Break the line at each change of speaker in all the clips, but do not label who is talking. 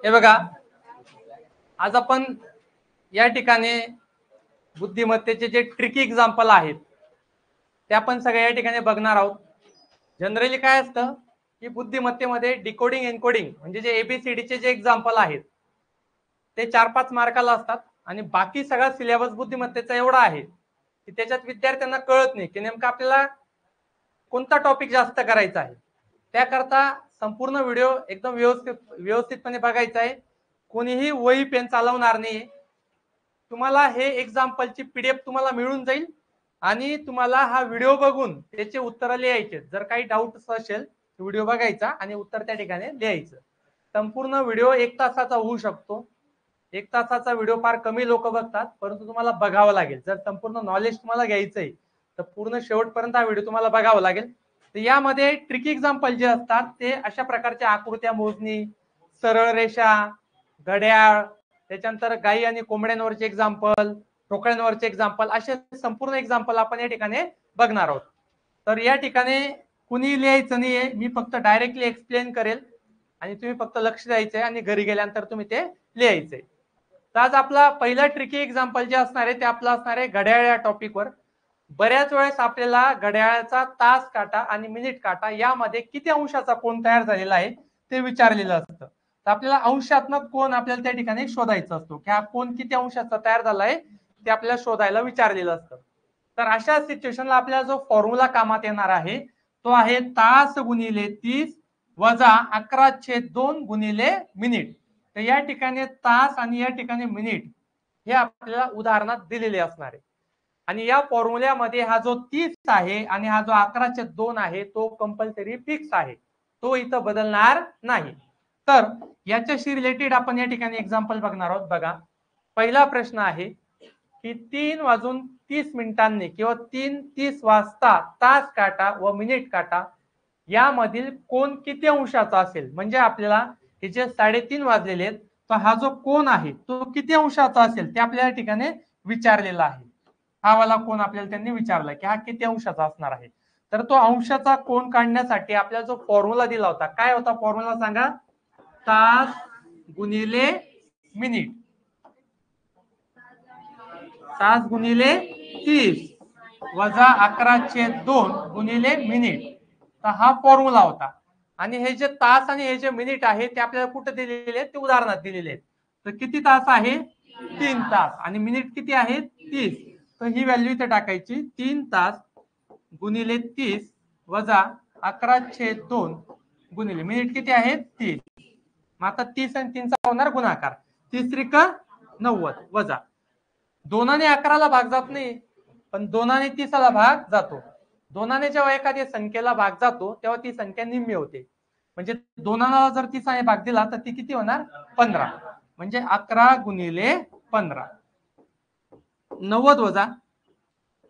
हे बघा, आज आपण या ठिकाणी बुद्धिमत्तेचे जे ट्रिकी एक्झाम्पल आहेत ते आपण सगळे या ठिकाणी बघणार आहोत. जनरली काय असतं की बुद्धिमत्तेमध्ये डिकोडिंग एन्कोडिंग म्हणजे जे एबीसीडीचे जे एक्झाम्पल आहेत ते 4-5 मार्काला असतात आणि बाकी सगळा सिलेबस बुद्धिमत्तेचा एवढा आहे की त्याच्यात विद्यार्थ्यांना कळत नाही की नेमकं आपल्याला कोणता टॉपिक जास्त करायचा आहे. त्याकरता संपूर्ण व्हिडिओ एकदम व्यवस्थितपणे बघायचा आहे. कोणीही वही पेन चालवणार नाही. तुम्हाला हे एक्झाम्पलची पीडीएफ तुम्हाला मिळून जाईल आणि तुम्हाला हा व्हिडिओ बघून त्याचे उत्तर लिहायचे. जर काही डाऊट असेल व्हिडिओ बघायचा आणि उत्तर त्या ठिकाणी लिहायचं. संपूर्ण व्हिडिओ 1 तासाचा होऊ शकतो. 1 तासाचा व्हिडिओ फार कमी लोक बघतात, परंतु तुम्हाला बघावं लागेल. जर संपूर्ण नॉलेज तुम्हाला घ्यायचंय तर पूर्ण शेवटपर्यंत हा व्हिडिओ तुम्हाला बघावा लागेल. तर यामध्ये ट्रिकी एक्झाम्पल जे असतात ते अशा प्रकारच्या आकृत्या मोजणी, सरळ रेषा, घड्याळ, त्याच्यानंतर गायी आणि कोंबड्यांवरचे एक्झाम्पल, ठोकळ्यांवरचे एक्झाम्पल, असे संपूर्ण एक्झाम्पल आपण या ठिकाणी बघणार आहोत. तर या ठिकाणी कुणी लिहायचं नाहीये, मी फक्त डायरेक्टली एक्सप्लेन करेल आणि तुम्ही फक्त लक्ष द्यायचंय आणि घरी गेल्यानंतर तुम्ही ते लिहायचंय. तर आज आपला पहिला ट्रिकी एक्झाम्पल जे असणार आहे ते आपलं असणार आहे घड्याळ या टॉपिकवर. बऱ्याच वेळेस आपल्याला घड्याळाचा तास काटा आणि मिनिट काटा यामध्ये किती अंशाचा कोन तयार झालेला आहे ते विचारलेलं असतं. तर आपल्याला अंशात्मक कोन आपल्याला त्या ठिकाणी शोधायचा असतो की हा कोन किती अंशाचा तयार झालाय ते आपल्याला शोधायला विचारलेलं असतं. तर अशा सिच्युएशनला आपल्याला जो फॉर्म्युला कामात येणार आहे तो आहे तास गुणिले 30 वजा 11/2 गुणिले मिनिट. तर या ठिकाणी तास आणि या ठिकाणी मिनिट हे आपल्याला उदाहरणात दिलेले असणार आहे. आणि या फॉर्म्युल्यामध्ये हा जो 30 आहे आणि हा जो 11/2 आहे तो कंपल्सरी फिक्स आहे, तो इथं बदलणार नाही. तर याच्याशी रिलेटेड आपण या ठिकाणी एक्झाम्पल बघणार आहोत. बघा, पहिला प्रश्न आहे की 3:30 किंवा 3:30 वाजता तास काटा व मिनिट काटा यामधील कोन किती अंशाचा असेल. म्हणजे आपल्याला हे जे 3:30 वाजलेले आहेत तर हा जो कोन आहे तो किती अंशाचा असेल ते आपल्या ठिकाणी विचारलेला आहे. हा वाला कोन आपल्याला त्यांनी विचारला की हा किती अंशाचा असणार आहे. तर तो अंशाचा कोन काढण्यासाठी आपल्याला जो फॉर्म्युला दिला होता, काय होता फॉर्म्युला सांगा? तास गुणिले मिनिट, तास गुणिले 30 वजा 11/2 गुणिले मिनिट. तर हा फॉर्म्युला होता. आणि हे जे तास आणि हे जे मिनिट आहे ते आपल्याला कुठे दिलेले आहेत ते उदाहरणात दिलेले आहेत. तर किती तास आहे? 3 तास. आणि मिनिट किती आहेत? 30. तर ही व्हॅल्यू इथे टाकायची, 3 तास गुणिले 30 वजा 11/2 गुणिले मिनिट किती आहेत? 30. मग आता 30 आणि 3 चा होणार गुणाकार, 30 त्रिक 90 वजा 2ने 11ला भाग जात नाही पण 2ने 30ला भाग जातो. 2ने जेव्हा एखाद्या संख्येला भाग जातो तेव्हा ती संख्या निम्मी होते. म्हणजे 2ला जर 30ने भाग दिला तर ती किती होणार? 15. म्हणजे 11 गुणिले 15, 90 वजा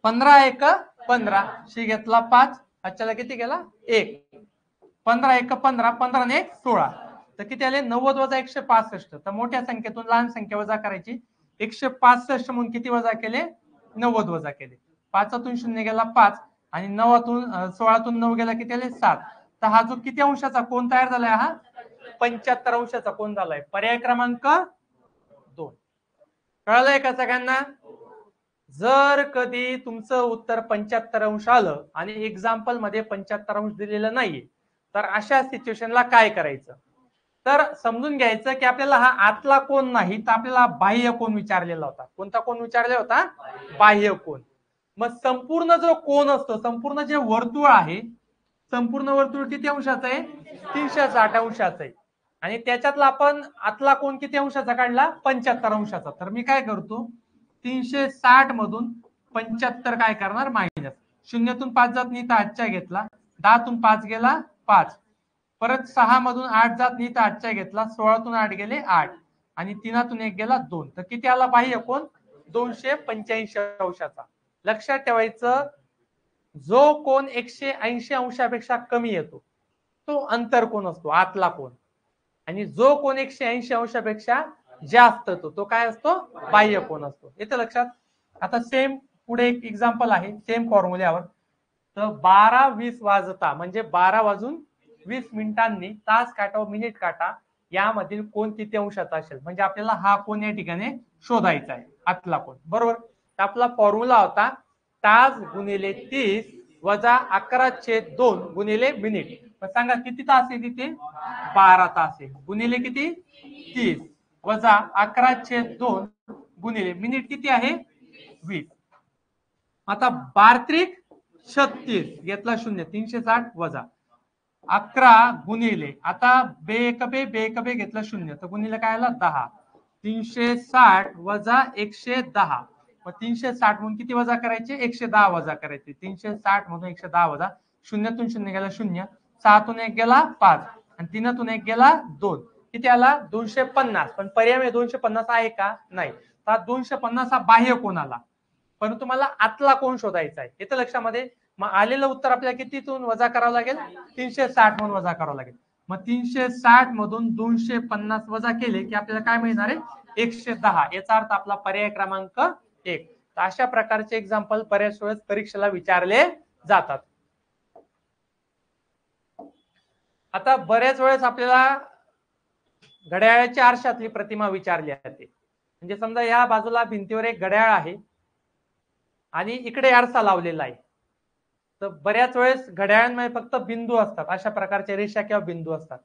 15 एक 15, शी घेतला 5, अच्छाला किती गेला 1, 15 एक 15, 15 ने 1 16. तर किती आले? 90 वजा 165. तर मोठ्या संख्येतून लहान संख्या वजा करायची. 165 म्हणून किती वजा केले? 90 वजा केले. 5तून 0 गेला 5 आणि 9तून 16तून 9 गेला किती आले? 7. तर हा जो किती अंशाचा कोन तयार झालाय? हा 75 अंशाचा कोन झालाय. पर्याय क्रमांक 2. कळलंय का सगळ्यांना? जर कधी तुमचं उत्तर 75 अंश आलं आणि एक्झाम्पल मध्ये 75 अंश दिलेलं नाहीये तर अशा सिच्युएशनला काय करायचं? तर समजून घ्यायचं की आपल्याला हा आतला कोन नाही तर आपल्याला बाह्य कोन विचारलेला होता. कोणता कोन विचारलेला होता? बाह्य कोन. मग संपूर्ण जो कोन असतो, संपूर्ण जे वर्तुळ आहे, संपूर्ण वर्तुळ किती अंशाचं आहे? 360 अंशाचं आहे. आणि त्याच्यातला आपण आतला कोन किती अंशाचा काढला? 75 अंशाचा. तर मी काय करतो, 360 मधून 75 काय करणार? मायनस. 0तून 5 जात नाही तर 8च्या घेतला, 10तून 5 गेला 5, परत 6 मधून 8 जात नाही तर 8च्या घेतला, 16तून 8 गेले 8 आणि 3तून 1 गेला 2. तर किती आला बाह्य कोन? 285 अंशाचा. लक्षात ठेवायचं, जो कोन 180 अंशापेक्षा कमी येतो तो अंतर कोन असतो, आतला कोन. आणि जो कोन 180 अंशापेक्षा जास्त येतो तो काय असतो? बाह्य कोन असतो. येतं लक्षात? आता सेम पुढे एक एक्झाम्पल आहे सेम फॉर्म्युल्यावर. तर 12:20 वाजता म्हणजे 12 वाजून 20 मिनिटांनी तास काटा व मिनिट काटा यामधील कोण किती अंशाचा असेल, म्हणजे आपल्याला हा कोण या ठिकाणी शोधायचा आहे, आतला कोण. बरोबर. तर आपला फॉर्म्युला होता तास गुणिले 30 वजा 11/2 गुणिले मिनिट. मग सांगा किती तास आहे तिथे? 12 तास आहे. गुणिले किती? 30 वजा 11/2 गुणिले मिनिट किती आहे? 20. आता 12×36 घेतला 0, 360 वजा 11 गुणिले, आता बेकबे घेतला 0 तर गुणिले काय आला 10. 360 वजा 110. मग 360 म्हणून किती वजा करायचे? 110 वजा करायचे. 360 म्हणून 110 वजा, शून्यातून 0 गेला 0, 6तून 1 गेला 5 आणि 3तून 1 गेला 2. किती आला? 250. पण पर्याय 250 आहे का? नाही. तर 250 हा बाह्य कोण आला, परंतु मला आतला कोण शोधायचा आहे. येतं लक्षामध्ये? मग आलेलं उत्तर आपल्याला कितीतून वजा करावं लागेल? 360 म्हणून वजा करावं लागेल. मग 360 मधून 250 वजा केले की आपल्याला काय मिळणार आहे? 110. याचा अर्थ आपला पर्याय क्रमांक 1. तर अशा प्रकारचे एक्झाम्पल बऱ्याच वेळेस परीक्षेला विचारले जातात. आता बऱ्याच वेळेस आपल्याला घड्याळाच्या आरशातली प्रतिमा विचारली जाते. म्हणजे समजा या बाजूला भिंतीवर एक घड्याळ आहे आणि इकडे आरसा लावलेला आहे. तर बऱ्याच वेळेस घड्याळांमध्ये फक्त बिंदू असतात, अशा प्रकारच्या रेषा किंवा बिंदू असतात.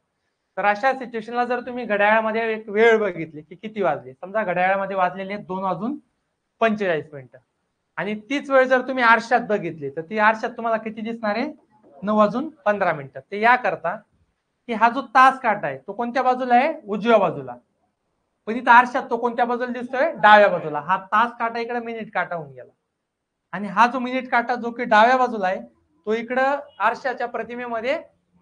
तर अशा सिच्युएशनला जर तुम्ही घड्याळामध्ये एक वेळ बघितली की किती वाजले, समजा घड्याळामध्ये वाजलेले 2:45 आणि तीच वेळ जर तुम्ही आरशात बघितली तर ती आरशात तुम्हाला किती दिसणार आहे? 9:15. ते या करता की हा जो तास काटा आहे तो कोणत्या बाजूला आहे? उजव्या बाजूला. पण इथं आरशात तो कोणत्या बाजूला दिसतोय? डाव्या बाजूला. हा तास काटा इकडे मिनिट काटा होऊन गेला आणि हा जो मिनिट काटा जो की डाव्या बाजूला आहे तो इकडं आरशाच्या प्रतिमेमध्ये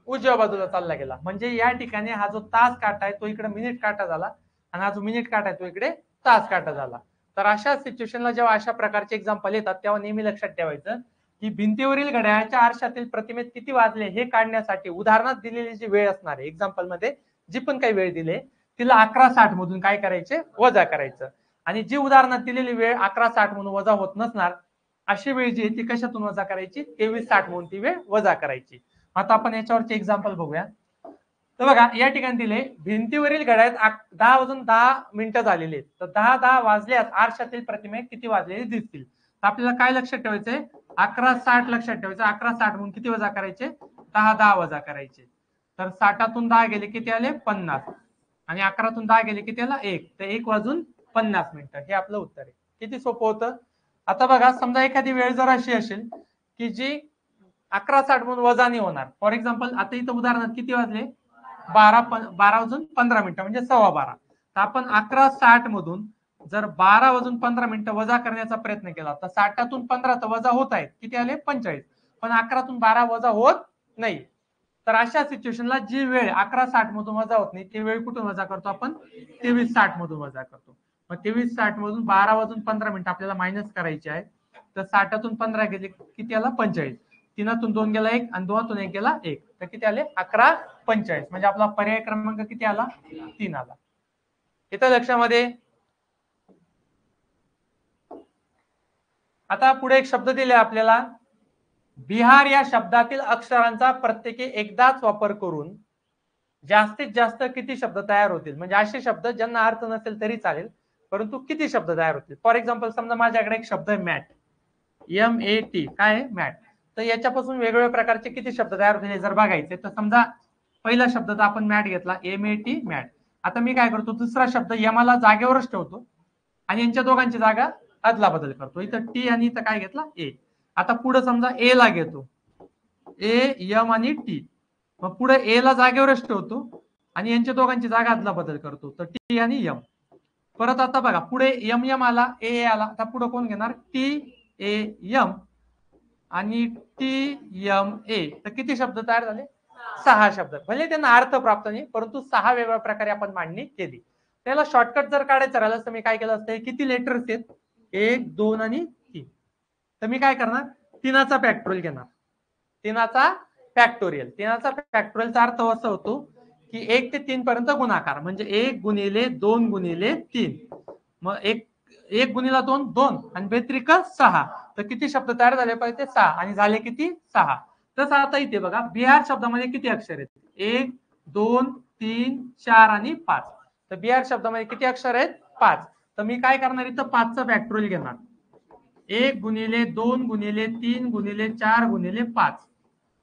उजव्या बाजूला चालला गेला. म्हणजे या ठिकाणी हा जो तास काटा आहे तो इकडे मिनिट काटा झाला आणि हा जो मिनिट काटा आहे तो इकडे तास काटा झाला. तर अशा सिच्युएशनला जेव्हा अशा प्रकारचे एक्झाम्पल येतात तेव्हा नेहमी लक्षात ठेवायचं की भिंतीवरील घड्याळाच्या आरशातील प्रतिमेत किती वाजले हे काढण्यासाठी उदाहरणात दिलेली जी वेळ असणार आहे, एक्झाम्पल मध्ये जी पण काही वेळ दिली तिला 11:60 मधून काय करायचे? वजा करायचं. आणि जी उदाहरणात दिलेली वेळ 11:60 म्हणून वजा होत नसणार अशी वेळ जी आहे ती कशातून वजा करायची? 23:60 म्हणून ती वेळ वजा करायची. आता आपण याच्यावरचे एक्झाम्पल बघूया. तर बघा या ठिकाणी दिले भिंतीवरील घड्याळात 10:10 झालेले आहेत. तर 10:10 वाजल्यास आरशातील प्रतिमे किती वाजलेले दिसतील. तर आपल्याला काय लक्षात ठेवायचंय? 11:60 लक्षात ठेवायचं. 11:60 म्हणून किती वजा करायचे? 10:10 वजा करायचे. तर 60तून 10 गेले किती आले? 50 आणि 11तून 10 गेले किती आला? 1. तर 1:50 हे आपलं उत्तर आहे. किती सोपं होतं. आता बघा समजा एखादी वेळ जर अशी असेल की जी 11:60 म्हणून वजा नाही होणार. फॉर एक्झाम्पल आता इथं उदाहरणात किती वाजले? 12:15 म्हणजे 12:15. तर आपण 11:60 मधून जर 12:15 वजा करण्याचा प्रयत्न केला तर 60तून 15 तर वजा होत आहेत. किती आले? 45. पण 11तून 12 वजा होत नाही. तर अशा सिच्युएशनला जी वेळ 11:60 मधून वजा होत नाही ती वेळ कुठून वजा करतो आपण? 23:60 मधून वजा करतो. मग 23:60 मधून 12:15 आपल्याला मायनस करायचे आहे. तर 60तून 15 गेले किती आला? 45. 3तून 2 गेला 1 आणि 2तून 1 गेला 1. तर किती आले? 11:45. म्हणजे आपला पर्याय क्रमांक किती आला? 3 आला. येतं लक्षामध्ये? आता पुढे एक शब्द दिले आपल्याला. बिहार या शब्दातील अक्षरांचा प्रत्येकी एकदाच वापर करून जास्तीत जास्त किती शब्द तयार होतील. म्हणजे असे शब्द ज्यांना अर्थ नसेल तरी चालेल परंतु किती शब्द तयार होतील. फॉर एक्झाम्पल समजा माझ्याकडे एक शब्द आहे मॅट. MAT. काय आहे? मॅट. तर याच्यापासून वेगवेगळ्या प्रकारचे किती शब्द तयार होतील जर बघायचे तर समजा पहिला शब्द तर आपण मॅट घेतला. MAT mat. आता मी काय करतो? दुसरा शब्द यमाला जागेवरच ठेवतो आणि यांच्या दोघांची जागा अदला बदल करतो. इथं टी आणि इथं काय घेतला? ए. आता पुढे समजा ए ला घेतो. M आणि टी. मग पुढे ए ला जागेवरच ठेवतो आणि यांच्या दोघांची जागा अदला बदल करतो. तर टी आणि एम. परत आता बघा पुढे M आला, ए आला. आता पुढे कोण घेणार? TAM आणि TMA. तर किती शब्द तयार झाले? 6 शब्द. भले त्यांना अर्थ प्राप्त नाही परंतु 6 वेगवेगळ्या प्रकारे आपण मांडणी केली. त्याला शॉर्टकट जर काढायचं राहिलं तर मी काय केलं असतं? किती लेटर्स आहेत? 1, 2 आणि 3. तर मी काय करणार? 3चा फॅक्टोरियल घेणार. 3चा फॅक्टोरियल. 3चा फॅक्टोरियलचा अर्थ असा होतो की 1 ते 3 पर्यंत गुणाकार. म्हणजे 1 गुणिले 2 गुणिले 3. मग 1 गुणिला 2 2 आणि बेत्रिक 6. तर किती शब्द तयार झाले पाहिजे? 6. आणि झाले किती? 6. तसं आता इथे बघा बिहार शब्दामध्ये किती अक्षर आहेत? 1, 2, 3 4 आणि 5. तर बिहार शब्दामध्ये किती अक्षर आहेत? 5. तर मी काय करणार इथं 5चं फॅक्टोरियल घेणार. 1 गुणिले 2 गुणिले 3 गुणिले 4 गुणिले 5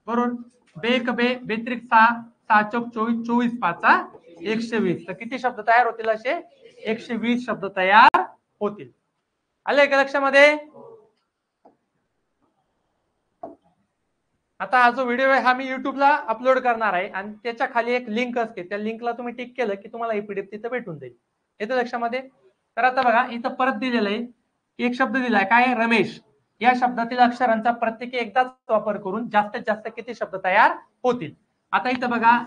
बरोबर. बे कबे बेत्रिक 6 6 चौक 24 24 पाचा 120. तर किती शब्द तयार होतील? असे 120 शब्द तयार होतील. आले का लक्षामध्ये? आता हा जो व्हिडिओ आहे हा मी युट्यूबला अपलोड करणार आहे आणि त्याच्या खाली एक लिंक असते. त्या लिंकला तुम्ही टिक केलं की तुम्हाला ही पीडीएफ तिथं भेटून जाईल. येतं लक्षामध्ये? तर आता बघा इथं परत दिलेलं आहे, एक शब्द दिलाय काय? रमेश. या शब्दातील अक्षरांचा प्रत्येकी एकदाच वापर करून जास्तीत जास्त किती शब्द तयार होतील? आता इथं बघा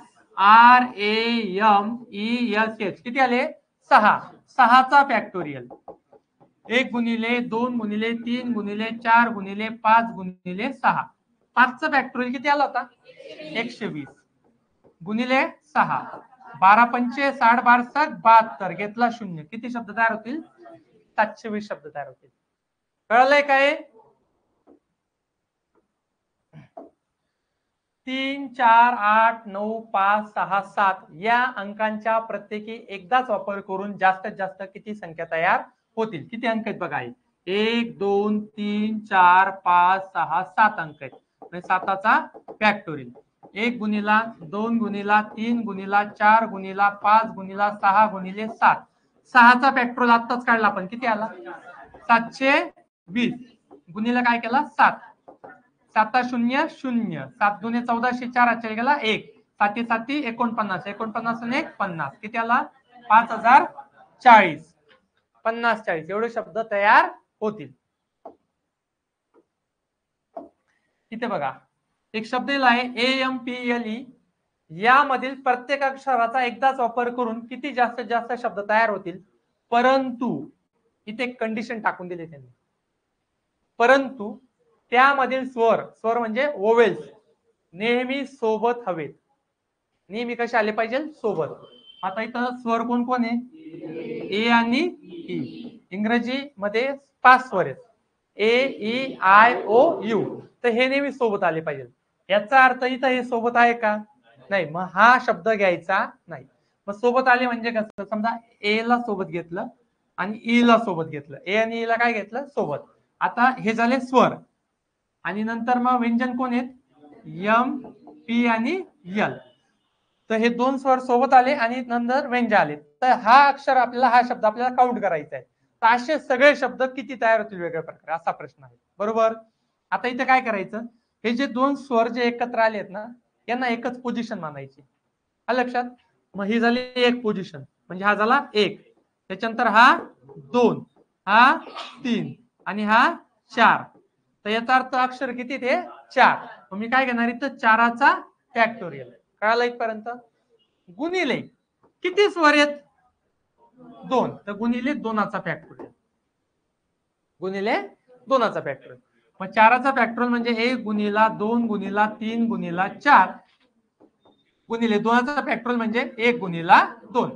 RAMESH किती आले? 6. 6चा फॅक्टोरियल 1 गुणिले 2 गुणिले 3 गुणिले 4 गुणिले 5 गुणिले 6. 5चा फॅक्टोरियल किती आला होता? 120 गुणिले 6. 12 पंचे 60 12 72 घेतला 0. किती शब्द तयार होतील? 720 शब्द तयार होतील. कळलंय काय? 3 4 8 9 5 6 7 या अंकांच्या प्रत्येकी एकदाच वापर करून जास्तीत जास्त किती संख्या तयार होतील? किती अंक आहेत बघा? 1 2 3 4 5 6 7 अंक आहेत. म्हणजे 7चा फॅक्टोरियल 1 गुणिला 2 गुणिला 3 गुणिला 4 गुणिला 5 गुणिला 6 गुणिले 7. 6चा फॅक्टोरियल आत्ताच काढला आपण. किती आला? 720 गुणिला काय केला? 7. 7 0 0 7 दुने 14 4 आचल गेला 1 7 7 49 49 आणि 1 50. किती आला? 5040 50 40 एवढे शब्द तयार होतील. इथे बघा एक शब्द दिला आहे AMPLE. यामधील प्रत्येक अक्षराचा एकदाच वापर करून किती जास्तीत जास्त शब्द तयार होतील? परंतु इथे एक कंडिशन टाकून दिली त्यांनी. परंतु त्यामधील स्वर म्हणजे वोवेल्स नेहमी सोबत हवेत. नेहमी कसे आले पाहिजे? सोबत. आता इथं स्वर कोण कोण आहे? ए आणि ई. इंग्रजी मध्ये 5 स्वर आहेत AEIOU. तर हे नेहमी सोबत आले पाहिजे. याचा अर्थ इथं हे सोबत आहे का? नाही. मग हा शब्द घ्यायचा नाही. मग सोबत आले म्हणजे कसं? समजा ए ला सोबत घेतलं आणि ई ला सोबत घेतलं. ए आणि ई ला काय घेतलं? सोबत. आता हे झाले स्वर आणि नंतर मग व्यंजन कोण आहेत? M P आणि L. तर हे 2 स्वर सोबत आले आणि नंतर व्यंजन आले. तर हा अक्षर आपल्याला हा शब्द आपल्याला काउंट करायचा आहे. तर असे सगळे शब्द किती तयार होतील वेगळ्या प्रकारे असा प्रश्न आहे. बरोबर. आता इथे काय करायचं? हे जे 2 स्वर जे एकत्र आलेत ना यांना एकच पोझिशन मानायची. आलं लक्षात? मग ही झाली एक पोझिशन म्हणजे हा झाला 1. त्याच्यानंतर हा 2, हा 3 आणि हा 4. तर याचा अर्थ अक्षर किती ते 4. मग मी काय घेणार इथं 4चा फॅक्टोरियल. कळालं इथपर्यंत? गुणिले किती स्वर आहेत? 2. तर गुणिले 2चा फॅक्टोरियल. गुणिले 2चा फॅक्टोरियल. मग 4चा फॅक्टोरियल म्हणजे 1 गुणिला 2 गुणिला 3 गुणिला 4 गुणिले 2चा फॅक्टोरियल म्हणजे 1 गुणिला 2.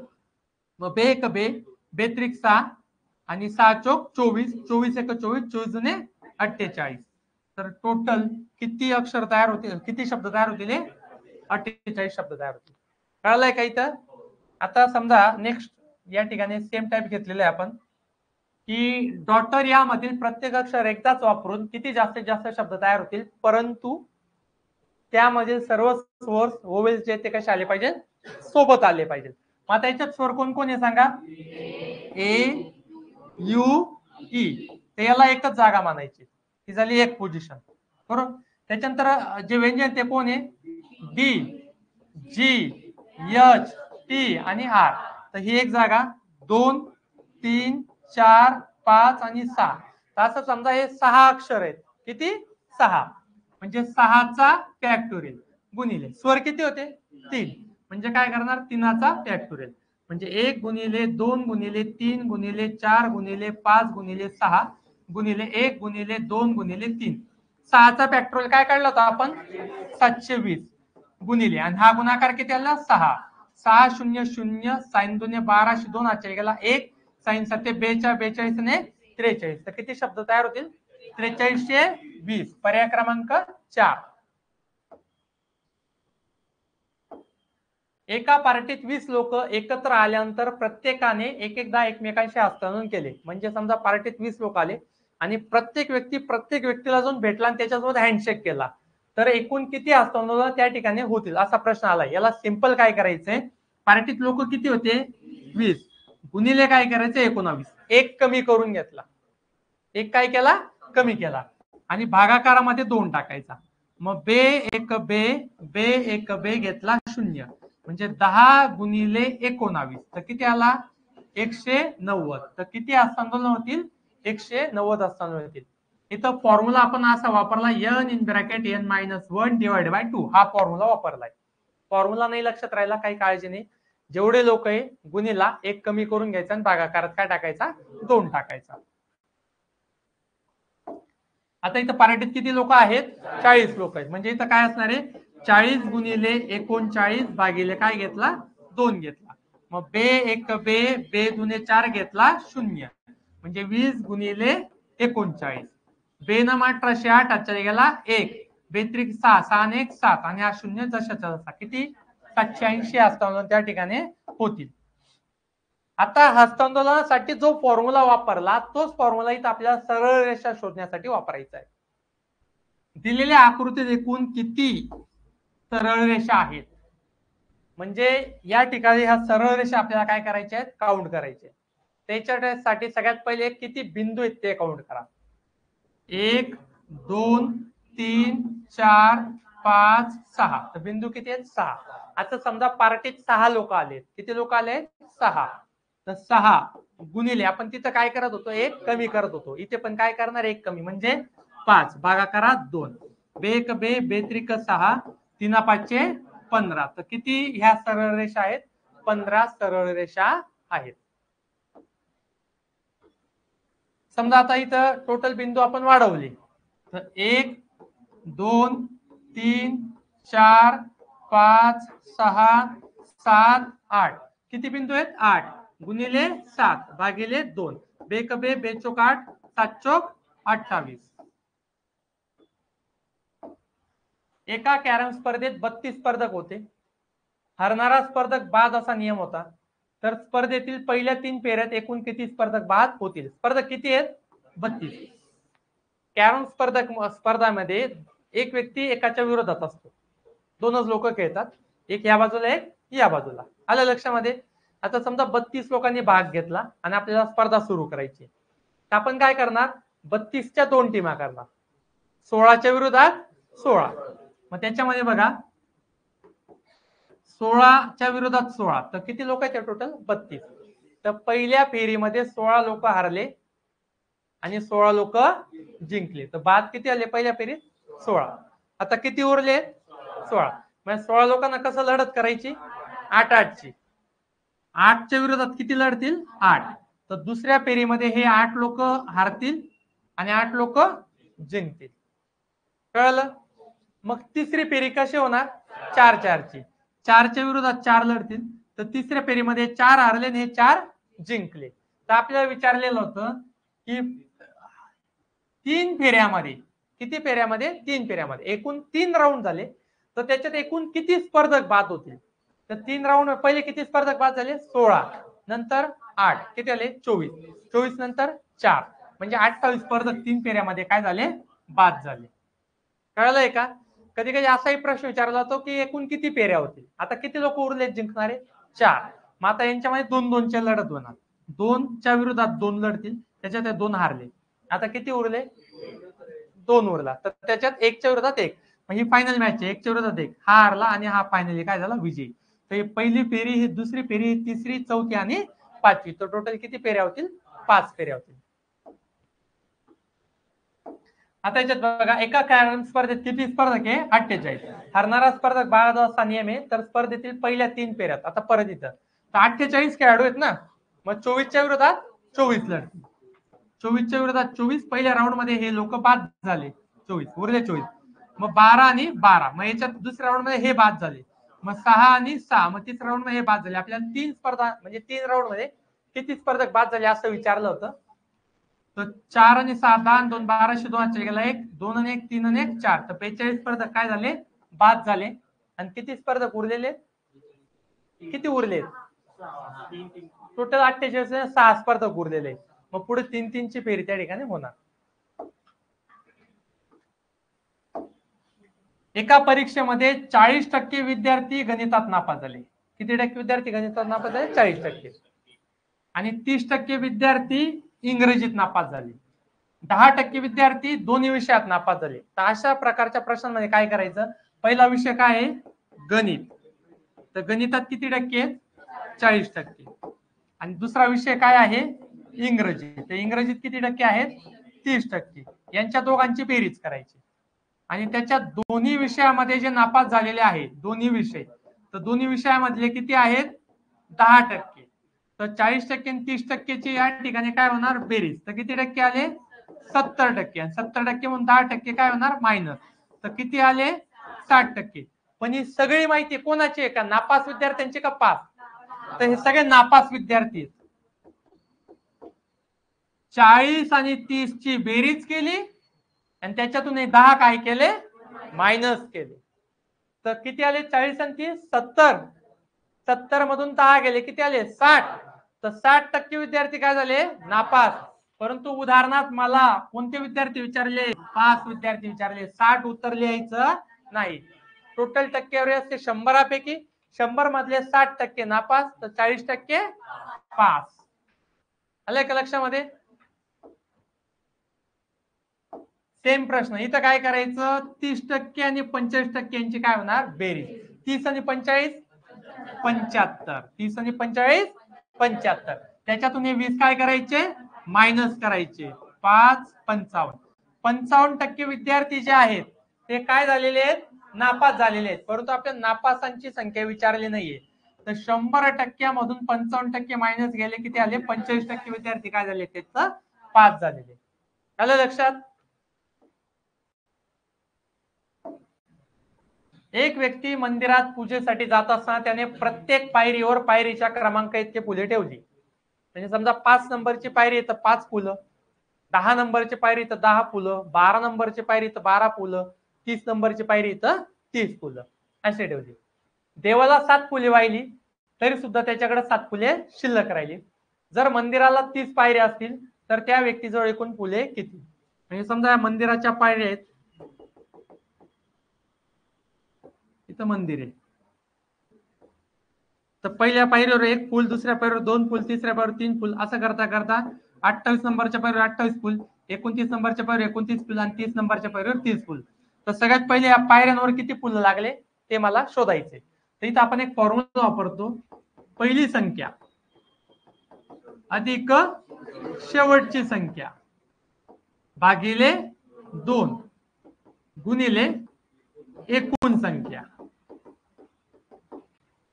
मग बे एक बे बेत्रिक 6 आणि 6 चौक 24 24 एक 24 24 दुने 48. तर टोटल किती अक्षर तयार होतील? किती शब्द तयार होतील? 48 शब्द तयार होतील. कळलंय का इथं? आता समजा नेक्स्ट या ठिकाणी सेम टाइप घेतलेलं आहे आपण की डॉटर यामधील प्रत्येक अक्षर एकदाच वापरून किती जास्तीत जास्त शब्द तयार होतील? परंतु त्यामधील सर्व स्वर वोवेल्स जे ते कसे आले पाहिजे? सोबत आले पाहिजे. मग आता याच्यात स्वर कोण कोण आहे सांगा? AUE. तर याला एकच जागा मानायची. ही झाली एक पोझिशन. बरोबर. त्याच्यानंतर जे व्यंजन ते कोण आहे? D G H T आणि R. तर ही एक जागा 2 3 4 5 आणि 6. तर असं समजा हे 6 अक्षर आहेत. किती? 6. म्हणजे 6चा फॅक्टोरियल गुणिले स्वर किती होते? 3. म्हणजे काय करणार? 3चा फॅक्टोरियल म्हणजे 1 गुणिले 2 गुणिले 3 गुणिले 4 गुणिले 5 गुणिले 6 गुणिले 1 गुणिले 2 गुणिले 3. 6चा फॅक्टोरियल काय काढला होता आपण? 720 गुणिले आणि हा गुणाकार किती आला? 6. 6 0 0 साइन 2 12 2 आचल गेला 1 साइन 7 42 42 ने 43. तर किती शब्द तयार होतील? 4320. पर्याय क्रमांक 4. एका पार्टीत 20 लोक एकत्र आल्यानंतर प्रत्येकाने एकदा एकमेकांशी हस्तांतरण केले. म्हणजे समजा पार्टीत 20 लोक आले आणि प्रत्येक व्यक्तीला जाऊन भेटला आणि त्याच्यासोबत हँडशेक केला, तर एकूण किती हस्तांतरण त्या ठिकाणी होतील असा प्रश्न आला. याला सिंपल काय करायचंय, पार्टीत लोक किती होते 20 गुणिले काय करायचं 19, एक कमी करून घेतला, एक काय केला कमी केला आणि भागाकारामध्ये 2 टाकायचा. मग बे एक बे घेतला 0, म्हणजे 10 गुणिले 19 तर किती आला 190. तर किती हस्तांतरण होतील 190 हस्तांतरण होतील. इथं फॉर्म्युला आपण असा वापरला n in bracket n - 1 divide by 2 हा फॉर्म्युला वापरलाय. फॉर्म्युला नाही लक्षात राहिला काही काळजी नाही, जेवढे लोक आहे गुणीला एक कमी करून घ्यायचा आणि भागाकारात काय टाकायचा 2 टाकायचा. आता इथं पार्टीत किती लोक आहेत 40 लोक आहेत, म्हणजे इथं काय असणार आहे 40 गुणिले 39 भागिले काय घेतला 2 घेतला. मग बे एक बे दुने 4 घेतला 0, म्हणजे 20 गुणिले 39. बे न 1808 आजच्या गेला 1, बेत्रिक 6 6 आणि 1 7 आणि हा 0 जशाचा जसा किती 780 हस्तांतरण त्या ठिकाणी होतील. आता हस्तांदोलनासाठी जो फॉर्म्युला वापरला तोच फॉर्म्युला इथं आपल्याला सरळ रेषा शोधण्यासाठी वापरायचा आहे. दिलेल्या आकृतीत एकूण किती सरळ रेषा आहेत, म्हणजे या ठिकाणी ह्या सरळ रेषा आपल्याला काय करायच्या आहेत काउंट करायचे. त्याच्यासाठी सगळ्यात पहिले किती बिंदू आहेत ते काउंट करा. 1 2 3 4 5 6, तर बिंदू किती आहेत 6. आता समजा पार्टीत 6 लोक आले, किती लोक आले 6, तर 6 गुणिले आपण तिथं काय करत होतो एक कमी करत होतो, इथे पण काय करणार एक कमी म्हणजे 5 भागाकारात 2, बेक बेत्रिक 6 3 5 15, तर किती ह्या सरळ रेषा आहेत 15 सरळ रेषा आहेत. समजा आता इथं टोटल बिंदू आपण वाढवले, तर 1 2 3 4 5 6 7 8, किती बिंदू आहेत 8 गुणिले 7 भागिले 2, बेक बेचोक 8 7 चोक 28. एका कॅरम स्पर्धेत 32 स्पर्धक होते. हरणारा स्पर्धक बाद असा नियम होता. तर स्पर्धेतील पहिल्या 3 फेऱ्यात एकूण किती स्पर्धक बाद होतील. स्पर्धक किती आहेत 32. कॅरम स्पर्धामध्ये एक व्यक्ती एकाच्या विरोधात असतो, दोनच लोक खेळतात, एक या बाजूला एक या बाजूला. आलं लक्षामध्ये. आता समजा 32 लोकांनी भाग घेतला आणि आपल्याला स्पर्धा सुरू करायची, तर आपण काय करणार 32च्या 2 टीमा करणार, 16च्या विरोधात 16. मग त्याच्यामध्ये बघा 16च्या विरोधात 16, तर किती लोक आहेत टोटल 32. तर पहिल्या फेरीमध्ये 16 लोक हारले आणि 16 लोक जिंकले, तर बाद किती आले पहिल्या फेरीत 16. आता किती उरले 16, म्हणजे 16 लोकांना कसं लढत करायची 8-8ची. 8च्या विरोधात किती लढतील 8, तर दुसऱ्या फेरीमध्ये हे 8 लोक हारतील आणि 8 लोक जिंकतील. कळलं. मग तिसरी फेरी कशी होणार 4-4ची. 4च्या विरोधात 4 लढतील, तर तिसऱ्या फेरीमध्ये 4 हारले आणि हे 4 जिंकले. तर आपल्याला विचारलेलं होतं की 3 फेऱ्यामध्ये किती फेऱ्यामध्ये 3 फेऱ्यामध्ये एकूण 3 राऊंड झाले, तर त्याच्यात एकूण किती स्पर्धक बाद होतील. तर 3 राऊंड पहिले किती स्पर्धक बाद झाले 16, नंतर 8 किती आले 24, 24 नंतर 4, म्हणजे 28 स्पर्धक 3 फेऱ्यामध्ये काय झाले बाद झाले. कळलंय का. कधी कधी असाही प्रश्न विचारला जातो की एकूण किती फेऱ्या होतील. आता किती लोक उरले जिंकणारे 4. मग आता यांच्यामध्ये 2-2च्या लढत होणार, 2च्या विरोधात 2 लढतील, त्याच्यात 2 हारले, आता किती उरले 2 उरला, तर त्याच्यात 1च्या विरोधात 1, म्हणजे फायनल मॅच आहे 1च्या विरोधात 1, हा हारला आणि हा फायनली काय झाला विजयी. तर ही पहिली फेरी, ही दुसरी फेरी, ही तिसरी, चौथी आणि 5वी, तर टोटल किती फेऱ्या होतील 5 फेऱ्या होतील. आता याच्यात बघा एका कॅरम स्पर्धेत किती स्पर्धक आहे 48. हरणारा स्पर्धक 12 असा नियम आहे. तर स्पर्धेतील पहिल्या 3 फेऱ्यात आता परत इथं तर 48 खेळाडू आहेत ना, मग 24च्या विरोधात 24 लढतील, 24च्या विरोधात 24. पहिल्या राऊंड मध्ये हे लोक बाद झाले 24, उरले 24. मग 12 आणि 12, मग याच्यात दुसऱ्या राऊंड मध्ये हे बाद झाले, मग 6 आणि 6, मग तिसऱ्या राऊंड मध्ये हे बाद झाले. आपल्याला 3 स्पर्धा म्हणजे 3 राऊंड मध्ये किती स्पर्धक बाद झाले असं विचारलं होतं. तर 4 आणि 6 10 आणि 2 12, 2 गेला 1, 2 आणि 1 3 आणि 1 4, तर 45 स्पर्धक काय झाले बाद झाले. आणि किती स्पर्धक उरलेले किती उरले? टोटल 48, 6 स्पर्धक उरलेले. मग पुढे 3-3 ची फेरी त्या ठिकाणी होणार. एका परीक्षेमध्ये 40% विद्यार्थी गणितात नापास झाले. किती टक्के विद्यार्थी गणितात नापास झाले? 40%. आणि 30% विद्यार्थी इंग्रजीत नापास झाले. 10% विद्यार्थी दोन्ही विषयात नापास झाले. तर अशा प्रकारच्या प्रश्नांमध्ये काय करायचं? पहिला विषय काय आहे? गणित. तर गणितात किती टक्के? 40%. आणि दुसरा विषय काय आहे? इंग्रजी. तर इंग्रजीत किती टक्के आहेत? 30%. यांच्या दोघांची बेरीज करायची. आणि त्याच्या दोन्ही विषयामध्ये जे नापास झालेले आहेत, दोन्ही विषय, तर दोन्ही विषयामधले किती आहेत? 10%. तर 40% आणि 30%ची या ठिकाणी काय होणार? बेरीज. तर किती टक्के आले? 70%. आणि 70% म्हणून 10% काय होणार? मायनस. तर किती आले? 60%. पण ही सगळी माहिती कोणाची आहे? का नापास विद्यार्थ्यांची का पास? तर हे सगळे नापास विद्यार्थी. 40 आणि 30 ची बेरीज केली आणि त्याच्यातून 10 काय केले? मायनस केले. तर किती आले? 40 आणि 30 70. 70 मधून 10 गेले, किती आले? 60. तर 60% विद्यार्थी काय झाले? नापास. परंतु उदाहरणार्थ मला कोणते विद्यार्थी विचारले? पास विद्यार्थी विचारले. 60 उत्तर लिहायचं नाही. टोटल टक्केवारी असते 100 पैकी. 100 मधले 60% नापास, तर 40% पास. आले का लक्षामध्ये? सेम प्रश्न इथं काय करायचं? 30% आणि 45% यांची काय होणार? बेरीज. 30 आणि 45 75. 30 आणि 45 75. त्याच्यातून हे 20 काय करायचे? मायनस करायचे. 5 55. 55% विद्यार्थी जे आहेत ते काय झालेले आहेत? नापास झालेले आहेत. परंतु आपल्या नापासांची संख्या विचारली नाहीये. तर 100% मधून 55% मायनस गेले, किती आले? 45% विद्यार्थी काय झाले? त्याचं पास झालेले. आलं लक्षात? एक व्यक्ती मंदिरात पूजेसाठी जात असताना त्याने प्रत्येक पायरीवर पायरीच्या क्रमांक इतके फुले ठेवली. म्हणजे समजा 5 नंबरची पायरी तर 5 फुलं, 10 नंबरची पायरी तर 10 फुलं, 12 नंबरची पायरी तर 12 फुलं, 30 नंबरची पायरी तर 30 फुलं असे ठेवली. देवाला 7 फुले वाहिली तरी सुद्धा त्याच्याकडे 7 फुले शिल्लक राहिली. जर मंदिराला 30 पायऱ्या असतील तर त्या व्यक्तीजवळ एकूण फुले किती? म्हणजे समजा मंदिराच्या पायऱ्या आहेत, इथं मंदिर आहे, तर पहिल्या पायरीवर 1 फुल, दुसऱ्या पायरीवर 2 फुल, तिसऱ्या पायरीवर 3 फुल, असं करता करता 28 नंबरच्या पायरीवर 28 फुल, 29 नंबरच्या पायरीवर 29 फुल आणि 30 नंबरच्या पायरीवर 30 फुल. तर सगळ्यात पहिले या पायऱ्यांवर किती फुल लागले ते मला शोधायचे. तर इथं आपण एक फॉर्म्युला वापरतो. पहिली संख्या अधिक शेवटची संख्या भागिले 2 गुणिले एकूण संख्या.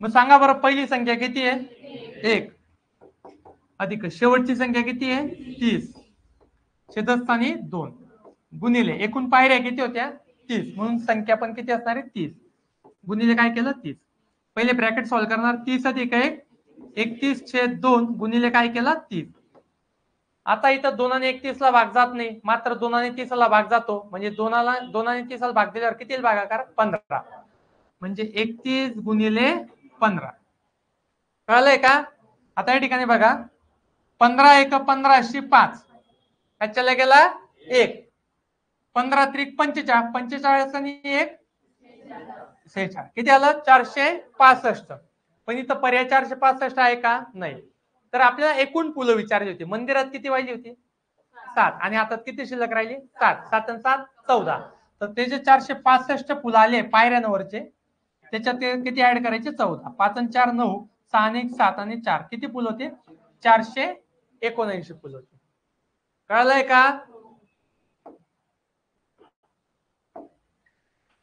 मग सांगा बरं, पहिली संख्या किती आहे? 1 अधिक शेवटची संख्या किती आहे? 30 छेदस्थानी 2 गुणिले एकूण पायऱ्या किती होत्या? 30. म्हणून संख्या पण किती असणार आहे? 30 गुणिले काय केलं? 30. पहिले ब्रॅकेट सॉल्व्ह करणार. 30 अधिक 1 31/2 गुणिले काय केलं? 30. आता इथं 2 आणि 31 ला भाग जात नाही, मात्र 2 आणि 30 ला भाग जातो. म्हणजे 2 आणि 30 ला भाग दिल्यावर किती भागाकार? 15. म्हणजे 31 गुणिले 15. कळलंय का? आता या ठिकाणी बघा, 15 1 15 5 ह्याच्याला गेला 1, 15 त्रिक 45, 45 आणि 1 46, किती आलं? 465. पण इथं पर्याय 465 आहे का? नाही. तर आपल्याला एकूण फुलं विचारली होती. मंदिरात किती वाहिली होती? 7. आणि आता किती शिल्लक राहिली? 7. 7 आणि 7 14. तर ते जे 465 फुलं आले पायऱ्यांवरचे, त्याच्यात किती ऍड करायचे? 14. 5 आणि 4 9, 6 आणि 1 7 आणि 4 किती फुलं होते? 479 फुलं होते. कळलंय का?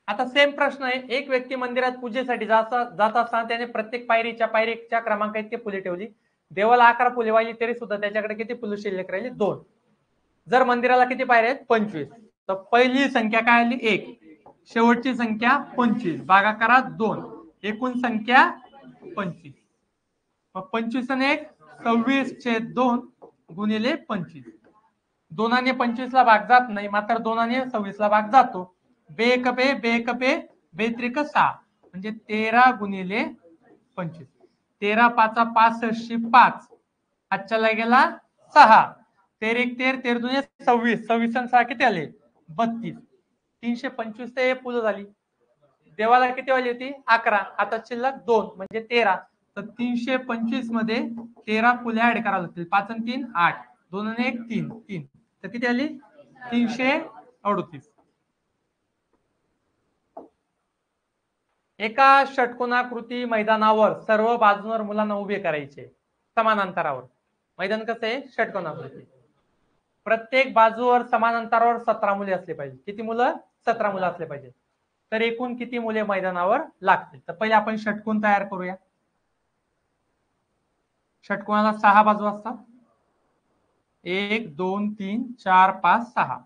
आता सेम प्रश्न आहे. एक व्यक्ती मंदिरात पूजेसाठी जात असताना त्याने प्रत्येक पायरीच्या क्रमांक इतके फुले ठेवली. देवाला 11 फुले वाहिली तरी सुद्धा त्याच्याकडे किती फुले शिल्लक राहिली? 2. जर मंदिराला किती पायऱ्या आहेत? 25. तर पहिली संख्या काय आली? 1, शेवटची संख्या 25, भागाकारात 2, एकूण संख्या 25. मग 25 आणि 1 26/2 गुणिले 25. 2 आणि 25 ला भाग जात नाही, मात्र 2 आणि 26 ला भाग जातो. बे एक पे 6 म्हणजे 13 गुणिले 25. 13 पाचा 65 5 आजच्याला गेला 6 13 1 13 13 दुने 26 26 आणि 6 किती आले 32 325 ते पुलं झाली. देवाला किती वाली होती 11 आता शिल्लक 2 म्हणजे 13 तर 325 मध्ये 13 फुले ऍड करायला लागतील 5 आणि 3 8 2 आणि 1 3 3 तर किती आली 338. एका षटकोनाकृती मैदानावर सर्व बाजूंवर मुलांना उभे करायचे समान अंतरावर. मैदान कसं आहे षटकोनाकृती. प्रत्येक बाजूवर समान अंतरावर 17 मुले असले पाहिजे. किती मुलं 17 मुलं असले पाहिजे. तर एकूण किती मुले मैदानावर लागतील. तर पहिले आपण षटकोन तयार करूया. षटकोनाला 6 बाजू असतात 1 2 3 4 5 6.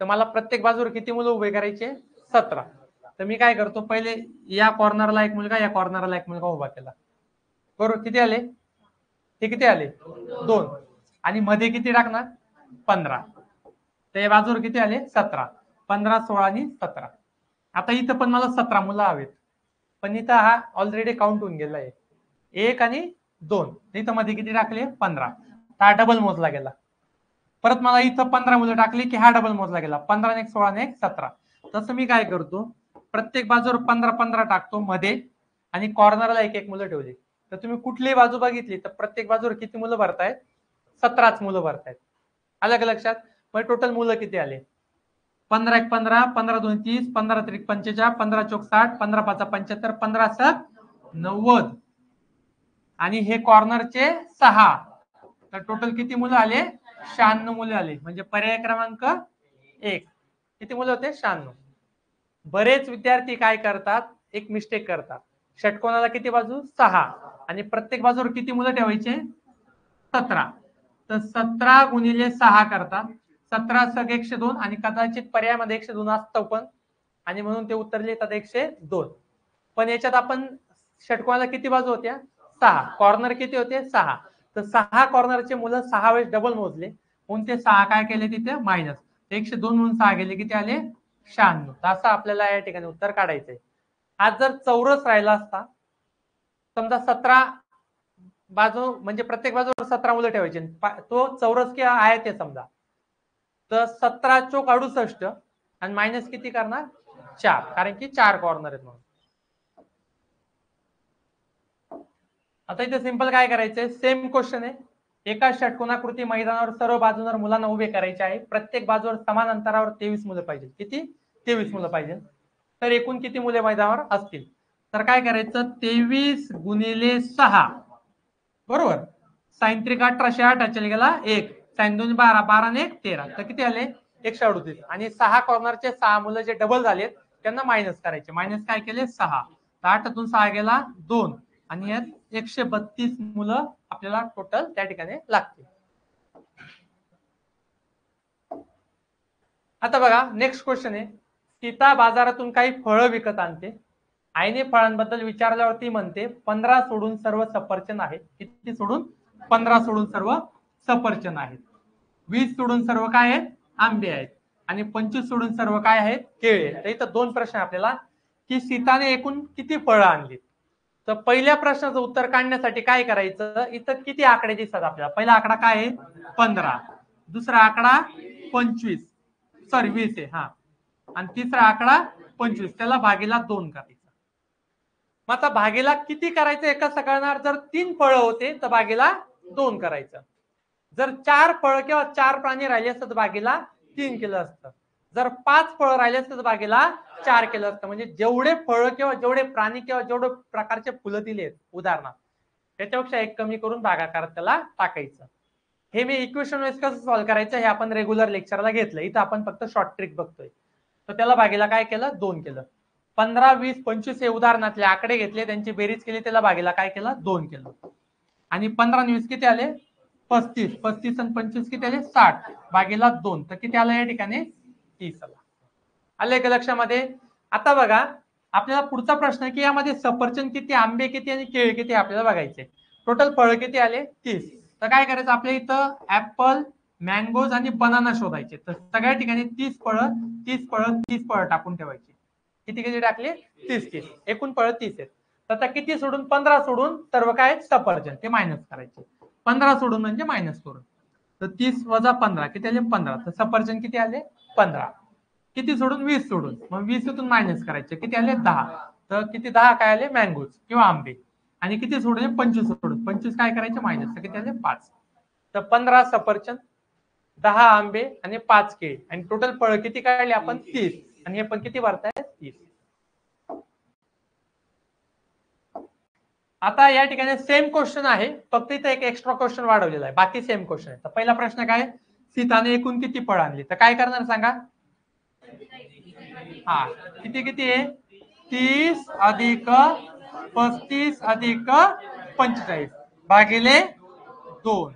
तर मला प्रत्येक बाजूवर किती मुलं उभे करायचे 17. तर मी काय करतो पहिले या कॉर्नरला एक मुलगा या कॉर्नरला एक मुलगा उभा केला. बरोबर किती आले हे किती आले 2 आणि मध्ये किती टाकणार 15. तर या बाजूवर किती आले 17 15 16 आणि 17. आता इथं पण मला 17 मुलं हवेत पण इथं हा ऑलरेडी काउंट होऊन गेला आहे 1 आणि 2. इथं मध्ये किती टाकले 15 हा डबल मोजला गेला. परत मला इथं 15 मुलं टाकली की हा डबल मोजला गेला 15 आणि 1 16 आणि 1 17. तसं मी काय करतो प्रत्येक बाजूवर 15 15 टाकतो मध्ये आणि कॉर्नरला एक एक मुलं ठेवली. तर तुम्ही कुठलीही बाजू बघितली तर प्रत्येक बाजूवर किती मुलं भरतायत 17च मुलं भरतायत. अलग लक्षात. मग टोटल मुलं किती आले 15 1 15 15 2 30 15 3 45 15 4 60 15 5 75 15 7 90 आणि हे कॉर्नरचे 6. तर टोटल किती मुलं आले 96 मुले आले. म्हणजे पर्याय क्रमांक 1 किती मुलं होते 96. बरेच विद्यार्थी काय करतात एक मिस्टेक करतात. षटकोनाला किती बाजू 6 आणि प्रत्येक बाजूवर किती मुलं ठेवायचे 17. तर 17 गुणिले 6 करतात 17 सग 102 आणि कदाचित पर्यायामध्ये 102 असतं पण आणि म्हणून ते उत्तर लिहितात 102. पण याच्यात आपण षटकोनाला किती बाजू होत्या 6 कॉर्नर किती होते 6. तर 6 कॉर्नरचे मुलं 6 वेळेस डबल मोजले म्हणून ते 6 काय केले तिथे मायनस 102 म्हणून 6 गेले किती आले 96. असं आपल्याला या ठिकाणी उत्तर काढायचंय. आज जर चौरस राहिला असता समजा 17 बाजू म्हणजे प्रत्येक बाजूवर 17 मुलं ठेवायचे तो चौरस किंवा आहे ते समजा तर 17 चोक 68 आणि मायनस किती करणार 4 कारण की 4 कॉर्नर आहेत म्हणून. आता इथे सिंपल काय करायचंय सेम क्वेश्चन आहे. एका षटकोनाकृती मैदानावर सर्व बाजूंवर मुलांना उभे करायचे आहे. प्रत्येक बाजूवर समान अंतरावर 23 मुलं पाहिजे. किती 23 मुलं पाहिजे. तर एकूण किती मुले मैदानावर असतील. तर काय करायचं 23 गुणिले 6 बरोबर साइन 3 1808 चले गेला 1 साइन 2 12 12 आणि 1 13. तर किती आले 138 आणि 6 कॉर्नरचे 6 मुलं जे डबल झालेत त्यांना मायनस करायचे. मायनस काय केले 6 तर 8 तून 6 गेला 2 आणि यात 132 मुलं आपल्याला टोटल त्या ठिकाणी लागतील. आता बघा नेक्स्ट क्वेश्चन आहे. सीता बाजारातून काही फळं विकत आणते. आईने फळांबद्दल विचारल्यावरती म्हणते 15 सोडून सर्व सफरचंद आहेत. किती सोडून 15 सोडून सर्व सफरचंद आहेत. 20 सोडून सर्व काय आहेत आंबे आहेत आणि 25 सोडून सर्व काय आहेत केळे. तर इथं दोन प्रश्न आपल्याला की सीताने एकूण किती फळं आणली. तर पहिल्या प्रश्नाचं उत्तर काढण्यासाठी काय करायचं इथं किती आकडे दिसतात आपल्याला. पहिला आकडा काय आहे 15 दुसरा आकडा 25 सॉरी 20 आहे हा आणि तिसरा आकडा 25 त्याला भागीला 2 करायचं. मग आता भागीला किती करायचं एका कळणार. जर 3 फळं होते तर भागीला 2 करायचं. जर 4 फळं किंवा 4 प्राणी राहिले असतं तर भागीला 3 केलं असतं. जर 5 फळं राहिले असतं तर भागीला 4 केलं असतं. म्हणजे जेवढे फळं किंवा जेवढे प्राणी किंवा जेवढे प्रकारचे फुलं दिलेत उदाहरणार्थ त्याच्यापेक्षा एक कमी करून भागाकारात त्याला टाकायचं. हे मी इक्वेशन वाईज कसं सॉल्व्ह करायचं हे आपण रेग्युलर लेक्चरला घेतलं. इथं आपण फक्त शॉर्ट ट्रिक बघतोय. तर त्याला भागीला काय केलं 2 केलं. 15 20 25 हे उदाहरणातले आकडे घेतले त्यांची बेरीज केली त्याला भागीला काय केलं 2 केलं आणि 15 आणि 20 किती आले 35 35 आणि 25 किती आले 60 भागीला 2 तर किती आलं या ठिकाणी 30 आला. आले का लक्षामध्ये. आता बघा आपल्याला पुढचा प्रश्न की यामध्ये सफरचंद किती आंबे किती आणि केळे किती आपल्याला बघायचे. टोटल फळं किती आले 30. तर काय करायचं आपल्या इथं ऍपल मँगोज आणि बनाना शोधायचे. तर सगळ्या ठिकाणी 30 फळं 30 फळं 30 फळं टाकून ठेवायची. किती किती टाकले 30 30 एकूण फळं 30 आहेत. तर आता किती सोडून 15 सोडून सर्व काय सफरचंद ते मायनस करायचे. 15 सोडून म्हणजे मायनस करून. तर 30 वजा 15 किती आले 15. तर सफरचंद किती आले 15. किती सोडून 20 सोडून मग 20 तून मायनस करायचे किती आले 10. तर किती 10 काय आले मँगोज किंवा आंबे. आणि किती सोडून 25 सोडून 25 काय करायचे मायनस. तर किती आले 5. तर 15 सफरचंद 10 आंबे आणि 5 केळी आणि टोटल फळ किती काढले आपण 30. आणि हे पण किती भरताय 30. आता या ठिकाणी सेम क्वेश्चन आहे फक्त इथे एक एक्स्ट्रा क्वेश्चन वाढवलेला आहे. बाकी सेम क्वेश्चन आहे. तर पहिला प्रश्न काय सीताने एकूण किती फळं आणली. तर काय करणार सांगा. हा किती किती आहे 30 अधिक 35 अधिक 45 भागिले 2.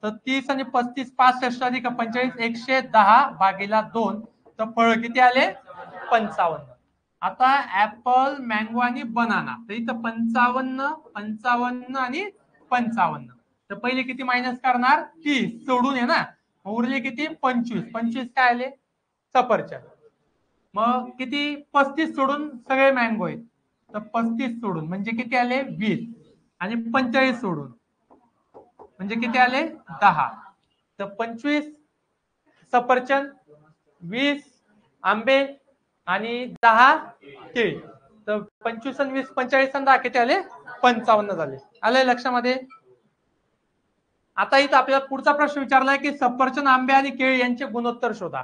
तर 30 आणि 35 65 अधिक 45 110 भागीला 2. तर फळ किती आले 55. आता ऍपल मँगो आणि बनाना. तर इथं 55 55 आणि 55. तर पहिले किती मायनस करणार 30 सोडून आहे ना. उरले किती 25 25 काय आले सफरचंद. मग किती 35 सोडून सगळे मँगो आहेत. तर 35 सोडून म्हणजे किती आले 20 आणि 45 सोडून म्हणजे किती आले 10. तर 25 सफरचंद 20 आंबे आणि 10 केळी. तर 25 आणि 20 45 आणि 10 किती आले 55 झाले. आलंय लक्षामध्ये. आता इथं आपल्याला पुढचा प्रश्न विचारलाय की सफरचंद आंबे आणि केळी यांचे गुणोत्तर शोधा.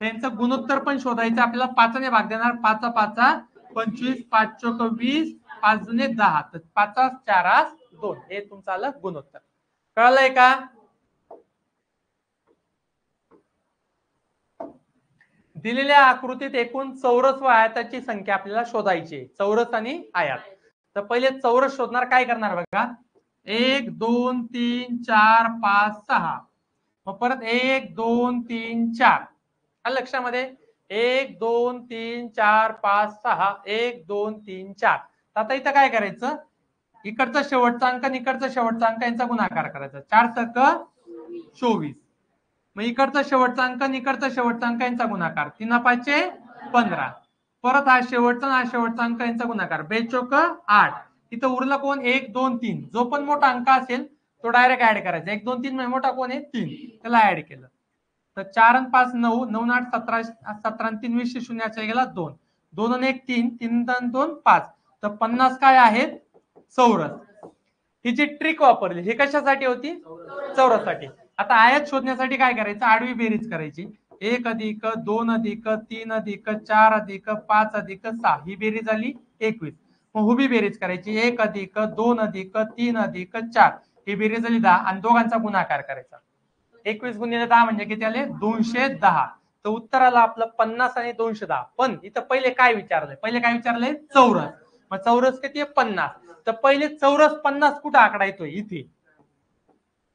त्यांचं गुणोत्तर पण शोधायचं आपल्याला. 5 ने भाग देणार 5 5 25 5 चोक 20 5 दुने 10. तर 5 4 2 हे तुमचं आलं गुणोत्तर. कळलंय का. दिलेल्या आकृतीत एकूण चौरस व आयताची संख्या आपल्याला शोधायची. चौरस आणि आयत. तर पहिले चौरस शोधणार काय करणार बघा 1 2 3 4 5 6. मग परत 1 2 3 4 लक्षामध्ये 1 2 3 4 5 6 1 2 3 4. आता इथं काय करायचं इकडचा शेवटचा अंक आणि इकडचा शेवटचा अंक यांचा गुणाकार करायचा. 4 सक 24. मग इकडचा शेवटचा अंक आणि इकडचा शेवटचा अंक यांचा गुणाकार 3 5 15. परत हा शेवटचा हा शेवटचा अंक यांचा गुणाकार 2 चोक 8. तिथं उरलं कोण 1 2 3. जो पण मोठा अंक असेल तो डायरेक्ट ऍड करायचा. 1 2 3 म्हणजे मोठा कोण आहे 3 त्याला ऍड केलं. तर 4 आणि 5 9 9 8 17 17 आणि 3 20 शून्याचा गेला 2 2 आणि 1 3 3 आणि 2 5. तर 50 काय आहेत चौरस. ही जी ट्रिक वापरली ही कशासाठी होती चौरससाठी. आता आयत शोधण्यासाठी काय करायचं आडवी बेरीज करायची. 1 अधिक 2 अधिक 3 अधिक 4 अधिक 5 अधिक 6 ही बेरीज झाली 21. मग उभी बेरीज करायची 1 अधिक 2 अधिक 3 अधिक 4 ही बेरीज झाली 10 आणि दोघांचा गुणाकार करायचा. 21 गुणिले 10 म्हणजे किती आले 210. तर उत्तर आलं आपलं 50 आणि 210. पण इथं पहिले काय विचारलंय पहिले काय विचारलंय चौरस. मग चौरस किती आहे 50. तर पहिले चौरस 50 कुठं आकडा येतोय इथे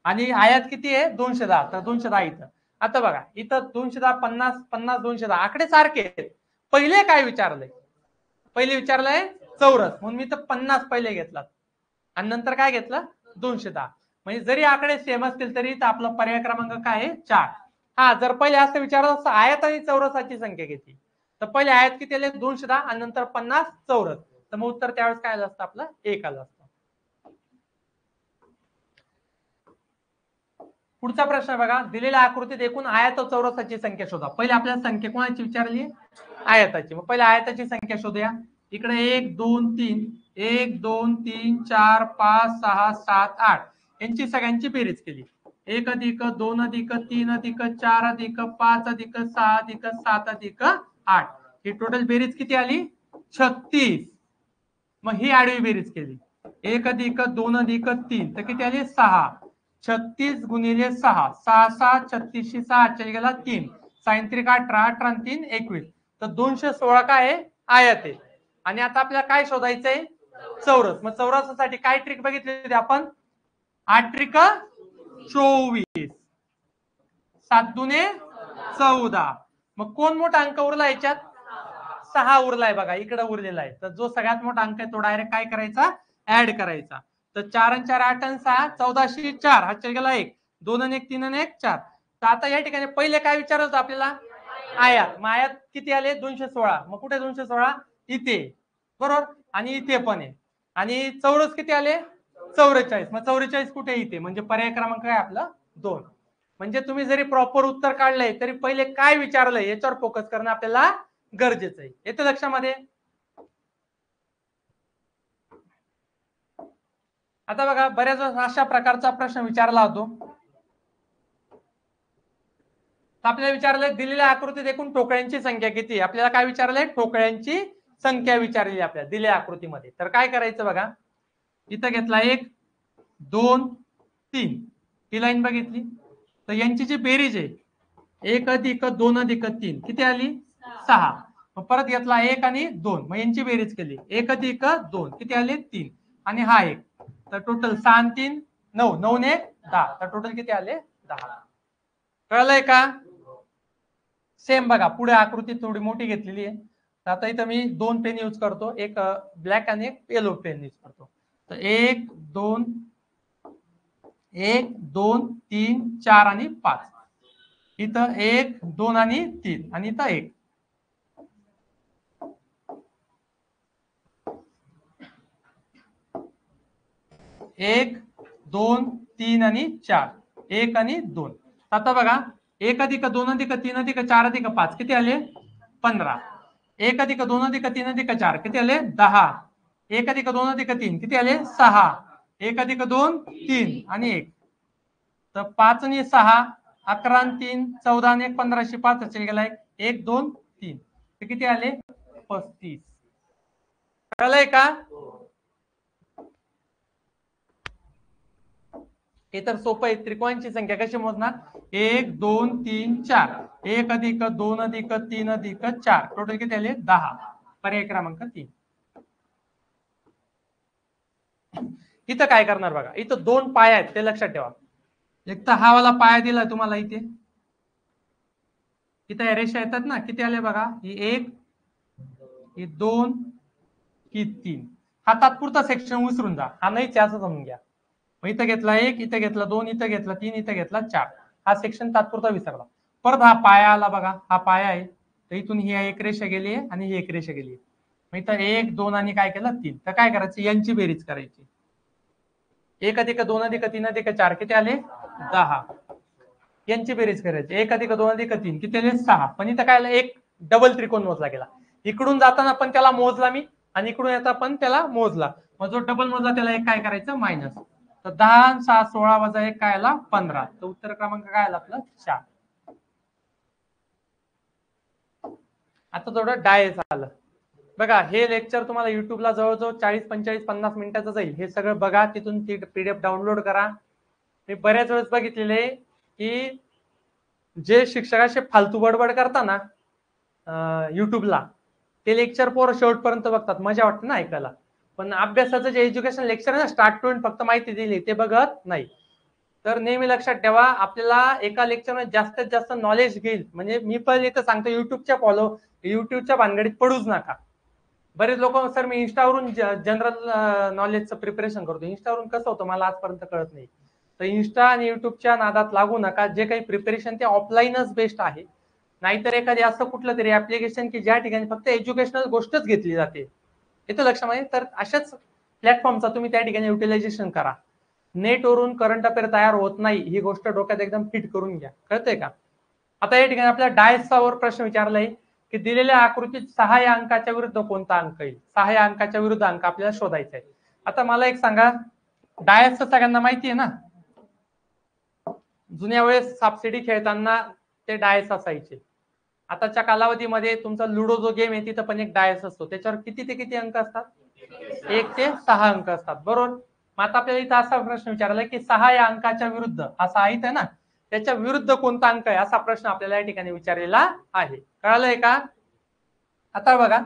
आणि आयात किती आहे 210. तर 210 इथं. आता बघा इथं 210 50 50 210 आकडे सारखे आहेत. पहिले काय विचारलंय पहिले विचारलंय चौरस म्हणून मी तर 50 पहिले घेतला आणि नंतर काय घेतलं 210. म्हणजे जरी आकडे सेम असतील तरी आपला पर्याय क्रमांक काय आहे 4. हा जर पहिले असं विचारलं असतं आयत आणि चौरसाची संख्या किती. तर पहिले आयत किती आले 210 आणि नंतर 50 चौरस. तर मग उत्तर त्यावेळेस काय आलं असतं आपलं 1 आलं असतं. पुढचा प्रश्न बघा दिलेल्या आकृतीत एकूण आयत व चौरसाची संख्या शोधा. पहिले आपल्याला संख्या कोणाची विचारली आयताची. मग पहिले आयताची संख्या शोधूया. इकडे 1 2 3 1 2 3 4 5 6 7 8 यांची सगळ्यांची बेरीज केली. 1 अधिक 2 अधिक 3 अधिक 4 अधिक 5 अधिक 6 अधिक 7 अधिक 8 ही टोटल बेरीज किती आली 36. मग ही आडवी बेरीज केली 1 अधिक 2 अधिक 3 तर किती आली 6. 36 गुणिले 6 6 6 36 6 गेला 3 सायंत्रिक 18 18 3 21. तर 216 काय आहे आयत आहे. आणि आता आपल्याला काय शोधायचंय चौरस. मग चौरसासाठी काय ट्रिक बघितली होती आपण 8 त्रिक 24 7 दुने 14. मग कोण मोठा अंक उरला याच्यात 6 उरलाय बघा इकडे उरलेला आहे. तर जो सगळ्यात मोठा अंक आहे तो डायरेक्ट काय करायचा ऍड करायचा. तर 4 आणि 4 8 आणि 6 1404 हा चल गेला 1 2 आणि 1 3 आणि 1 4. तर आता या ठिकाणी पहिले काय विचारलं होतं आपल्याला आयात. मग आयात किती आले 216. मग कुठे 216 इथे बरोबर आणि इथे पण आहे. आणि चौरस किती आले 44. मग 44 कुठे इथे म्हणजे पर्याय क्रमांक काय आपला 2. म्हणजे तुम्ही जरी प्रॉपर उत्तर काढलंय तरी पहिले काय विचारलंय याच्यावर फोकस करणं आपल्याला गरजेचं आहे. येतं लक्षामध्ये. आता बघा बऱ्याच अशा प्रकारचा प्रश्न विचारला होतो. आपल्याला विचारलंय दिलेल्या आकृतीत एकूण ठोकळ्यांची संख्या किती. आपल्याला काय विचारलंय ठोकळ्यांची संख्या विचारलेली आपल्याला दिलेल्या आकृतीमध्ये. तर काय करायचं बघा इथं घेतला 1 2 3 ही लाईन बघितली तर यांची जी बेरीज आहे 1 अधिक 2 अधिक 3 किती आली 6. मग परत घेतला 1 आणि 2 मग यांची बेरीज केली 1 अधिक 2 किती आले 3 आणि हा 1 तर टोटल 6 आणि 3 9 9 ने 10 तर टोटल किती आले 10. कळलंय का. सेम बघा पुढे आकृती थोडी मोठी घेतलेली आहे. तर आता इथं मी 2 पेन यूज करतो एक ब्लॅक आणि एक येलो पेन यूज करतो. तर 1 2 1 2 3 4 आणि 5 इथं 1 2 आणि 3 आणि इथं 1 1 2 3 आणि 4 1 आणि 2. आता बघा 1 अधिक 2 अधिक 3 अधिक 4 अधिक 5 किती आले 15. 1 अधिक 2 अधिक 3 अधिक 4 किती आले 10. 1 अधिक 2 अधिक 3 किती आले 6. 1 अधिक 2 3 आणि 1 तर 5 आणि 6 11 आणि 3 14 आणि 1 15 5 असेल गेलाय 1 2 3 ते किती आले 35. कळलंय का. हे तर सोपं आहे. त्रिकोणांची संख्या कशी मोजणार 1 2 3 4 1 अधिक 2 अधिक 3 अधिक 4 टोटल किती आले 10. पर्याय क्रमांक 3. इथं काय करणार बघा इथं 2 पाया आहेत ते लक्षात ठेवा. एक तर हा वाला पाया दिलाय तुम्हाला इथे इथं रेषा येतात ना किती आले बघा ही 1 ही 2 ही 3 हा तात्पुरता सेक्शन विसरून जा हा नाहीच असं समजून घ्या. इथं घेतला 1 इथं घेतला 2 इथं घेतला 3 इथं घेतला 4 हा सेक्शन तात्पुरता विसरला. परत हा पाया आला बघा हा पाया आहे तर इथून ही एक रेषा गेली आहे आणि ही एक रेषा गेली आहे. मग इथं 1 2 आणि काय केलं 3 तर काय करायचं यांची बेरीज करायची 1 अधिक 2 अधिक 3 अधिक 4 किती आले 10. यांची बेरीज करायची 1 अधिक 2 अधिक 3 किती आले 6. पण इथं काय एक डबल त्रिकोण मोजला गेला. इकडून जाताना पण त्याला मोजला मी आणि इकडून येता पण त्याला मोजला. मग जो डबल मोजला त्याला एक काय करायचं मायनस. तर 10 6 16 वजा 1 काय आला 15. तर उत्तर क्रमांक काय आला आपलं 4. आता थोडं डायस आलं बघा हे लेक्चर तुम्हाला युट्यूबला जवळजवळ 40 45 50 मिनिटाचं जाईल. हे सगळं बघा तिथून ती पीडीएफ डाउनलोड करा. मी बऱ्याच वेळेस बघितलेले की जे शिक्षकाशी फालतू बडबड करता ना युट्यूबला ते लेक्चर पोर शेवटपर्यंत बघतात मजा वाटते ना ऐकायला. पण अभ्यासाचं जे एज्युकेशन लेक्चर आहे ना स्टार्ट टू एंड फक्त माहिती दिली ते बघत नाही. तर नेहमी लक्षात ठेवा आपल्याला एका लेक्चरमध्ये जास्तीत जास्त नॉलेज घेईल म्हणजे मी पहिले तर सांगतो युट्यूबच्या भानगडीत पडूच नका. बरेच लोक सर मी इंस्टावरून जनरल नॉलेजचं प्रिपरेशन करतो. इंस्टावरून कसं होतं मला आजपर्यंत कळत नाही. तर इंस्टा आणि युट्यूबच्या नादात लागू नका. जे काही प्रिपरेशन ते ऑफलाईनच बेस्ट आहे. नाहीतर एखादी असं कुठलं तरी ऍप्लिकेशन की ज्या ठिकाणी फक्त एज्युकेशनल गोष्टच घेतली जाते येतं लक्षामध्ये. तर अशाच प्लॅटफॉर्मचा तुम्ही त्या ठिकाणी युटिलायझेशन करा. नेटवरून करंट अफेअर तयार होत नाही ही गोष्ट डोक्यात एकदम फिट करून घ्या. कळतंय का. आता या ठिकाणी आपल्या डायसवर प्रश्न विचारलाय की दिलेल्या आकृतीत 6 या अंकाच्या विरुद्ध कोणता अंक येईल. 6 या अंकाच्या विरुद्ध अंक आपल्याला शोधायचा आहे. आता मला एक सांगा डायसचं सगळ्यांना माहिती आहे ना. जुन्या वेळेस सापशिडी खेळताना ते डायस असायचे. आताच्या कालावधीमध्ये तुमचा लुडो जो गेम आहे तिथं पण एक डायस असतो. त्याच्यावर किती ते किती अंक असतात 1 ते 6 अंक असतात बरोबर. मग आता आपल्याला इथं असा प्रश्न विचारला की 6 या अंकाच्या विरुद्ध असा आहे ना त्याच्या विरुद्ध कोणता अंक आहे असा प्रश्न आपल्याला या ठिकाणी विचारलेला आहे. कळलंय का. आता बघा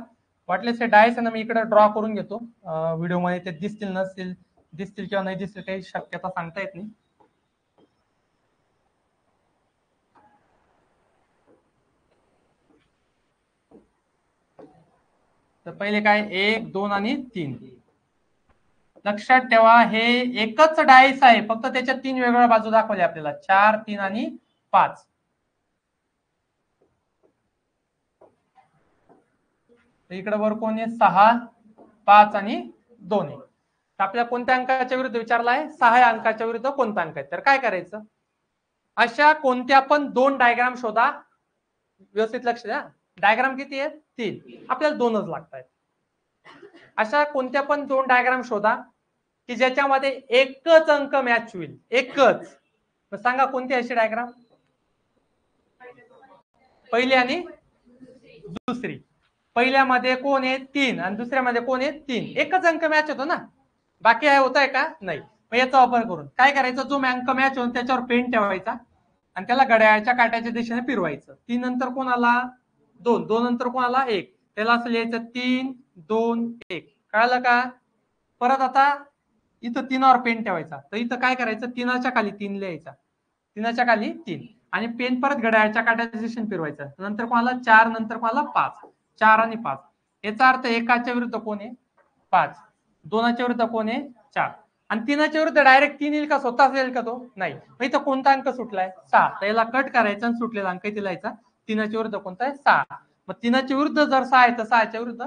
वाटलेस डायस आहे ना मी इकडे ड्रॉ करून घेतो. व्हिडिओमध्ये ते दिसतील किंवा नाही दिसतील काही शक्यता सांगता येत नाही. तर पहिले काय 1 2 आणि 3 लक्षात ठेवा हे एकच डायस आहे फक्त त्याच्या 3 वेगवेगळ्या बाजू दाखवल्या आपल्याला 4 3 आणि 5. इकडे वर कोण आहे 6 5 आणि 2 आहे. तर आपल्या कोणत्या अंकाच्या विरुद्ध विचारला आहे? 6 अंकाच्या विरुद्ध कोणता अंक आहे? तर काय करायचं, अशा कोणत्या पण 2 डायग्राम शोधा. व्यवस्थित लक्ष द्या. डायग्राम किती आहेत? 3. आपल्याला 2च लागतात. अशा कोणत्या पण 2 डायग्राम शोधा की ज्याच्यामध्ये एकच अंक मॅच होईल. एकच. सांगा कोणती अशी डायग्राम? पहिली आणि दुसरी. पहिल्यामध्ये कोण आहे? 3 आणि दुसऱ्यामध्ये कोण आहे? 3. एकच अंक मॅच होतो ना. बाकी आहे होत आहे का? नाही. मग याचा वापर करून काय करायचं, जो अंक मॅच होऊन त्याच्यावर पेन ठेवायचा आणि त्याला घड्याळाच्या काट्याच्या दिशेने फिरवायचं. 3 नंतर कोण आला? 2. 2 नंतर कोण आला? 1. त्याला असं लिहायचं 3 2 1. कळलं का? परत आता इथं 3 वर पेन ठेवायचा. तर इथं काय करायचं, 3च्या खाली 3 लिहायचा. 3च्या खाली 3 आणि पेन परत घड्याळाच्या काट्याच्या दिशेने फिरवायचं. नंतर कोणाला 4, नंतर कोणाला 5. 4 आणि 5. याचा अर्थ एकाच्या विरुद्ध कोण आहे? 5. 2च्या विरुद्ध कोण आहे? 4. आणि 3च्या विरुद्ध डायरेक्ट 3 येईल का? स्वतःच येईल का तो? नाही. मग इथं कोणता अंक सुटलाय? 6. तर याला कट करायचा आणि सुटलेला अंक इथे लिहायचा. 3च्या विरुद्ध कोणता आहे? 6. मग 3च्या विरुद्ध जर 6 आहे तर 6च्या विरुद्ध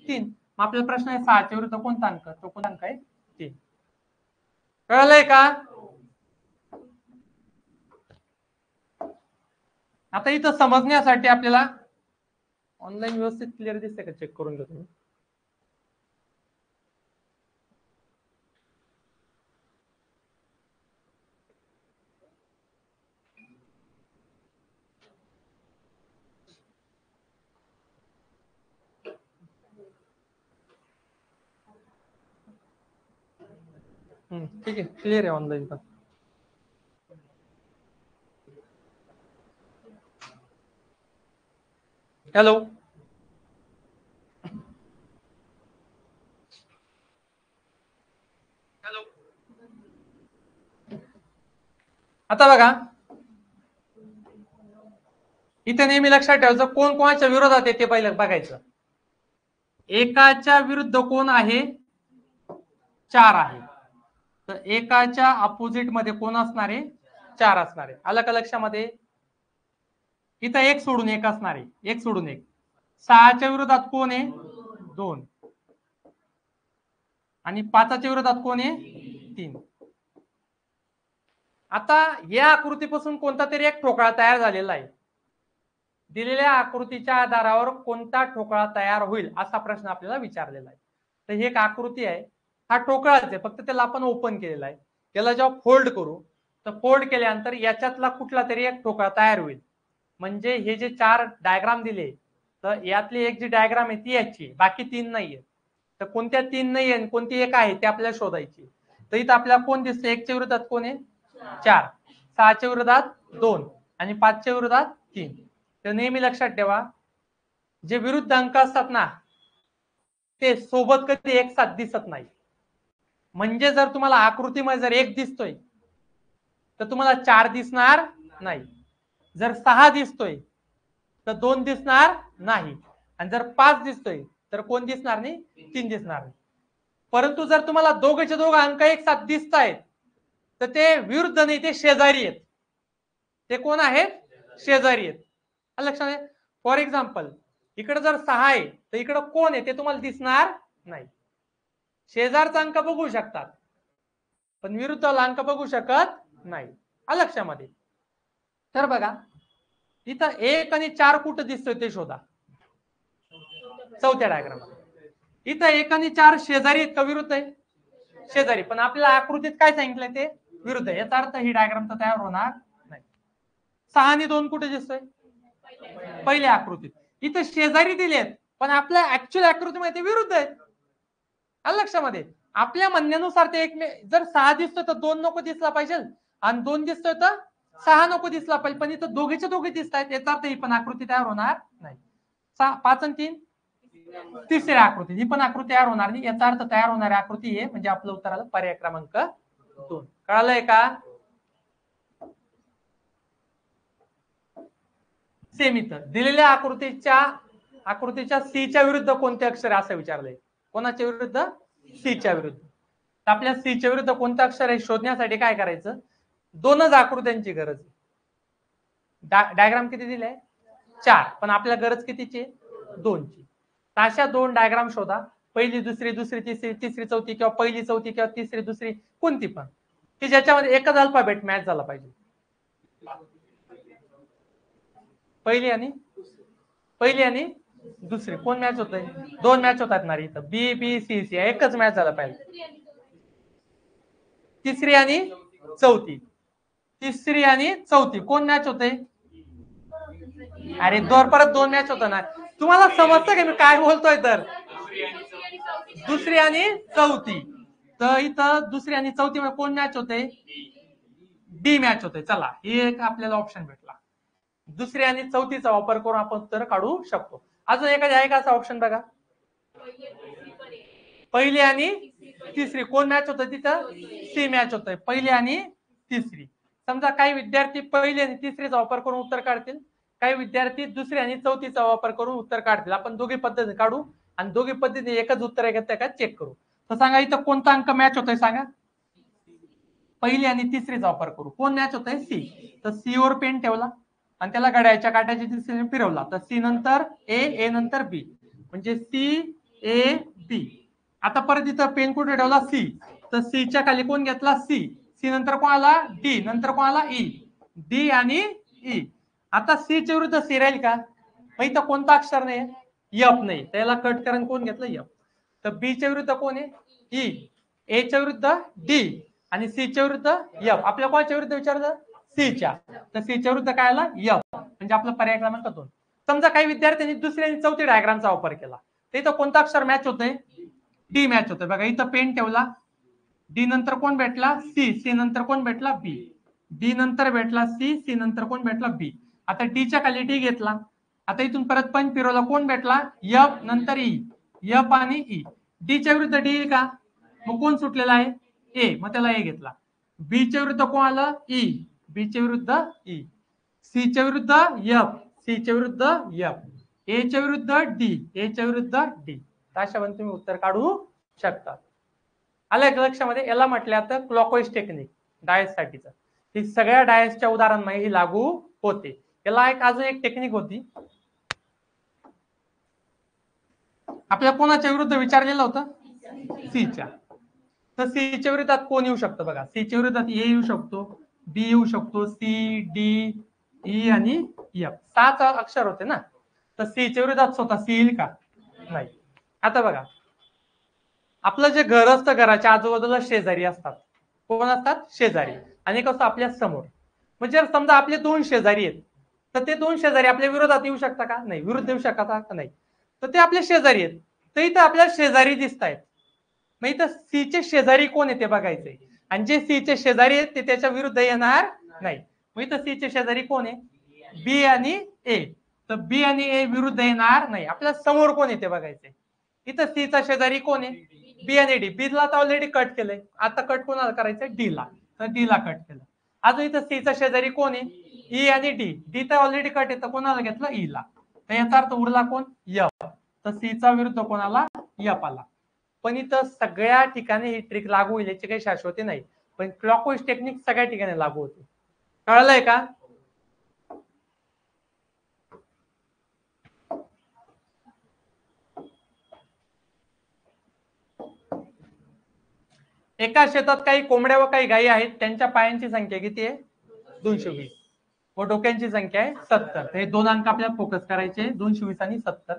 3. मग आपला प्रश्न आहे 6च्या विरुद्ध कोणता अंक? तो कोणता अंक आहे? 3. कळलंय का? आता इथं समजण्यासाठी आपल्याला ऑनलाईन व्यवस्थित क्लिअर दिसते का चेक करून घ्या तुम्ही. ठीक आहे, क्लिअर आहे ऑनलाईन पण. हॅलो. हॅलो. आता बघा इथे नेहमी लक्षात ठेवायचं कोण कोणाच्या विरोधात आहे ते पहिलं बघायचं. एकाच्या विरुद्ध कोण आहे? 4 आहे. तर एकाच्या अपोजिट मध्ये कोण असणार आहे? 4 असणार आहे. आलं का लक्षामध्ये? इथं 1 सोडून 1 असणार आहे. 1 सोडून 1. 6च्या विरोधात कोण आहे? 2. आणि 5च्या विरोधात कोण आहे? 3. आता या आकृतीपासून कोणता तरी एक ठोकळा तयार झालेला आहे. दिलेल्या आकृतीच्या आधारावर कोणता ठोकळा तयार होईल असा प्रश्न आपल्याला विचारलेला आहे. तर ही एक आकृती आहे. हा ठोकळाच आहे, फक्त त्याला आपण ओपन केलेला आहे. त्याला जेव्हा फोल्ड करू तर फोल्ड केल्यानंतर याच्यातला कुठला तरी एक ठोकळा तयार होईल. म्हणजे हे जे 4 डायग्राम दिले तर यातली एक जी डायग्राम आहे ती याची, बाकी 3 नाहीये. तर कोणत्या 3 नाहीये आणि कोणती एक आहे ते आपल्याला शोधायची. तर इथं आपल्याला कोण दिसतं? 1च्या विरोधात कोण आहे? 4. 6च्या विरोधात 2 आणि 5च्या विरोधात 3. तर नेहमी लक्षात ठेवा जे विरुद्ध अंक असतात ना ते सोबत कधी एक साथ दिसत नाही. म्हणजे जर तुम्हाला आकृतीमध्ये जर 1 दिसतोय तर तुम्हाला 4 दिसणार नाही. जर 6 दिसतोय तर 2 दिसणार नाही. आणि जर 5 दिसतोय तर कोण दिसणार नाही? 3 दिसणार नाही. परंतु जर तुम्हाला दोघेचे दोघ अंक एक साथ दिसत आहेत तर ते विरुद्ध नाही, ते शेजारी आहेत. ते कोण आहेत? शेजारी आहेत. लक्षात. फॉर एक्झाम्पल इकडे जर 6 आहे तर इकडे कोण आहे ते तुम्हाला दिसणार नाही. शेजारचा अंक बघू शकतात पण विरुद्धला अंक बघू शकत नाही. लक्षामध्ये. तर बघा इथं 1 आणि 4 कुठं दिसतोय ते शोधा. चौथ्या डायग्राम. इथं 1 आणि 4 शेजारी आहेत का विरुद्ध आहे? शेजारी. पण आपल्याला आकृतीत काय सांगितलंय ते विरुद्ध आहे. याचा अर्थ ही डायग्राम तर तयार होणार नाही. 6 आणि 2 कुठे दिसतोय? पहिल्या आकृतीत. इथं शेजारी दिलेत पण आपल्या ऍक्च्युअल आकृतीमध्ये विरुद्ध आहेत. लक्षामध्ये. आपल्या म्हणण्यानुसार ते एक जर 6 दिसतोय तर 2 नको दिसला पाहिजे आणि 2 दिसतोय तर 6 नको दिसला पाहिजे. पण इथं दोघेच्या दोघे दिसत आहेत. याचा अर्थ ही पण आकृती तयार होणार नाही. 5 आणि 3 तिसऱ्या आकृती. ही पण आकृती तयार होणार नाही. याचा अर्थ तयार होणारी आकृती आहे म्हणजे आपलं उत्तर आलं पर्याय क्रमांक 2. कळलंय का? सेम इथं दिलेल्या आकृतीच्या सी च्या विरुद्ध कोणते अक्षर असं विचारलंय. कोणाच्या विरुद्ध? सी च्या विरुद्ध. आपल्या सी च्या विरुद्ध कोणतं अक्षर आहे शोधण्यासाठी काय करायचं? 2च आकृत्यांची गरज आहे. डायग्राम किती दिले? 4. पण आपल्या गरज कितीची? 2ची. अशा 2 डायग्राम शोधा पहिली दुसरी दुसरी तिसरी तिसरी चौथी किंवा पहिली चौथी किंवा तिसरी दुसरी कोणती पण की ज्याच्यामध्ये एकच अल्फाबेट मॅच झाला पाहिजे. पहिली आणि दुसरी कोण मॅच होत आहे? दोन मॅच होतात ना इथं, बी बी सी सी एकच मॅच झाला पाहिजे. तिसरी आणि चौथी, तिसरी आणि चौथी कोण मॅच होते? अरे परत दोन मॅच होत ना. तुम्हाला समजतं का मी काय बोलतोय? तर दुसरी आणि चौथी, तर इथं दुसरी आणि चौथी मध्ये कोण मॅच होते? डी मॅच होते. चला ही एक आपल्याला ऑप्शन भेटला. दुसरी आणि चौथीचा वापर करून आपण उत्तर काढू शकतो. अजून एखादी आहे का असा ऑप्शन बघा? पहिली आणि तिसरी कोण मॅच होतं? तिथं सी मॅच होतंय, पहिली आणि तिसरी. समजा काही विद्यार्थी पहिली आणि तिसरीचा वापर करून उत्तर काढतील, काही विद्यार्थी दुसरी आणि चौथीचा वापर करून उत्तर काढतील. आपण दोघी पद्धतीने काढू आणि दोघी पद्धतीने एकच उत्तर घेतलं का चेक करू. तर सांगा इथं कोणता अंक मॅच होतोय? सांगा. पहिली आणि तिसरीचा वापर करू. कोण मॅच होतंय? सी. तर सी वर पेन ठेवला आणि त्याला घड्याळच्या काट्याच्या दिशेने फिरवला तर सी नंतर ए नंतर बी, म्हणजे सी ए बी. आता परत इथं पेन कुठे ठेवला? सी. तर सीच्या खाली कोण घेतला? सी. सी नंतर कोणाला? डी. नंतर कोणाला? ई. डी आणि ई. आता सी च्या विरुद्ध सी राहील का? मग इथं कोणता अक्षर नाही? एफ नाही, त्याला कट करून कोण घेतलं? एफ. तर बी च्या विरुद्ध कोण आहे? ई. ए च्या विरुद्ध डी आणि सी च्या विरुद्ध एफ. आपल्या कोणाच्या विरुद्ध विचारलं? सी च्या. तर सी च्या विरुद्ध काय आला? एफ. म्हणजे आपला पर्याय क्रमांक 2. समजा काही विद्यार्थ्यांनी दुसरी आणि चौथी डायग्रामचा वापर केला, तर इथं कोणता अक्षर मॅच होतंय? डी मॅच होतंय. बघा इथं पेन ठेवला, डी नंतर कोण भेटला? सी. सी नंतर कोण भेटला? बी. डी नंतर भेटला सी. सी नंतर कोण भेटला? बी. आता डी च्या खाली डी घेतला, आता इथून परत पण फिरवला, कोण भेटला? एफ नंतर ई. एफ आणि ई. डी च्या विरुद्ध डी येईल का? मग कोण सुटलेला आहे? ए. मग त्याला ए घेतला. बी च्या विरुद्ध कोण आलं? ई. बी च्या विरुद्ध ई. सी च्या विरुद्ध एफ. सी च्या विरुद्ध एफ. ए च्या विरुद्ध डी. ए च्या विरुद्ध डी. अशा पण तुम्ही उत्तर काढू शकता. आलं लक्षामध्ये? याला म्हटलं तर क्लॉकवाईज टेक्निक डायस साठीच. ही सगळ्या डायसच्या उदाहरणांमध्ये ही लागू होते. याला एक अजून एक टेक्निक होती, आपल्या कोणाच्या विरुद्ध विचारलेलं होतं? सीच्या. तर सीच्या विरुद्धात कोण येऊ शकतं? बघा सीच्या विरुद्धात ए येऊ शकतो, बी येऊ शकतो, सी, डी, ई आणि एफ. 7 अक्षर होते ना. तर सीच्या विरुद्धात स्वतः सी येईल का? नाही. आता बघा आपलं जे घर असतं, घराच्या आजूबाजूला शेजारी असतात. कोण असतात? शेजारी. आणि कसं आपल्या समोर. म्हणजे समजा आपले 2 शेजारी आहेत, तर ते 2 शेजारी आपल्या विरोधात येऊ शकता का? नाही. विरुद्ध येऊ शकता का? नाही. तर ते आपले शेजारी आहेत, तर इथं आपल्याला शेजारी दिसत आहेत. मग इथं सी चे शेजारी कोण आहे ते बघायचंय, आणि जे सी चे शेजारी आहेत ते त्याच्या विरुद्ध येणार नाही. मग इथं सी चे शेजारी कोण आहे? बी आणि ए. तर बी आणि ए विरुद्ध येणार नाही. आपल्याला समोर कोण आहे ते बघायचंय. इथं सी चा शेजारी कोण आहे? बी आणि डी. बी ला तर ऑलरेडी कट केलंय, आता कट कोणाला करायचंय? डी ला. तर डी ला कट केलं. अजून इथं सी चा शेजारी कोण आहे? ई आणि डी. डी तर ऑलरेडी कट येतं, कोणाला घेतलं? ई ला. तर याचा अर्थ उरला कोण? एफ. तर सी चा विरुद्ध कोणाला? एफ आला. पण इथं सगळ्या ठिकाणी ही ट्रिक लागू होईल याची काही शाश्वती नाही, पण क्लॉकवाईज टेक्निक सगळ्या ठिकाणी लागू होते. कळलंय का? एका शेतात काही कोंबड्या व काही गायी आहेत. त्यांच्या पायांची संख्या किती आहे? 220 व डोक्यांची संख्या आहे 70. हे दोन अंक आपल्याला फोकस करायचे, 220 आणि 70.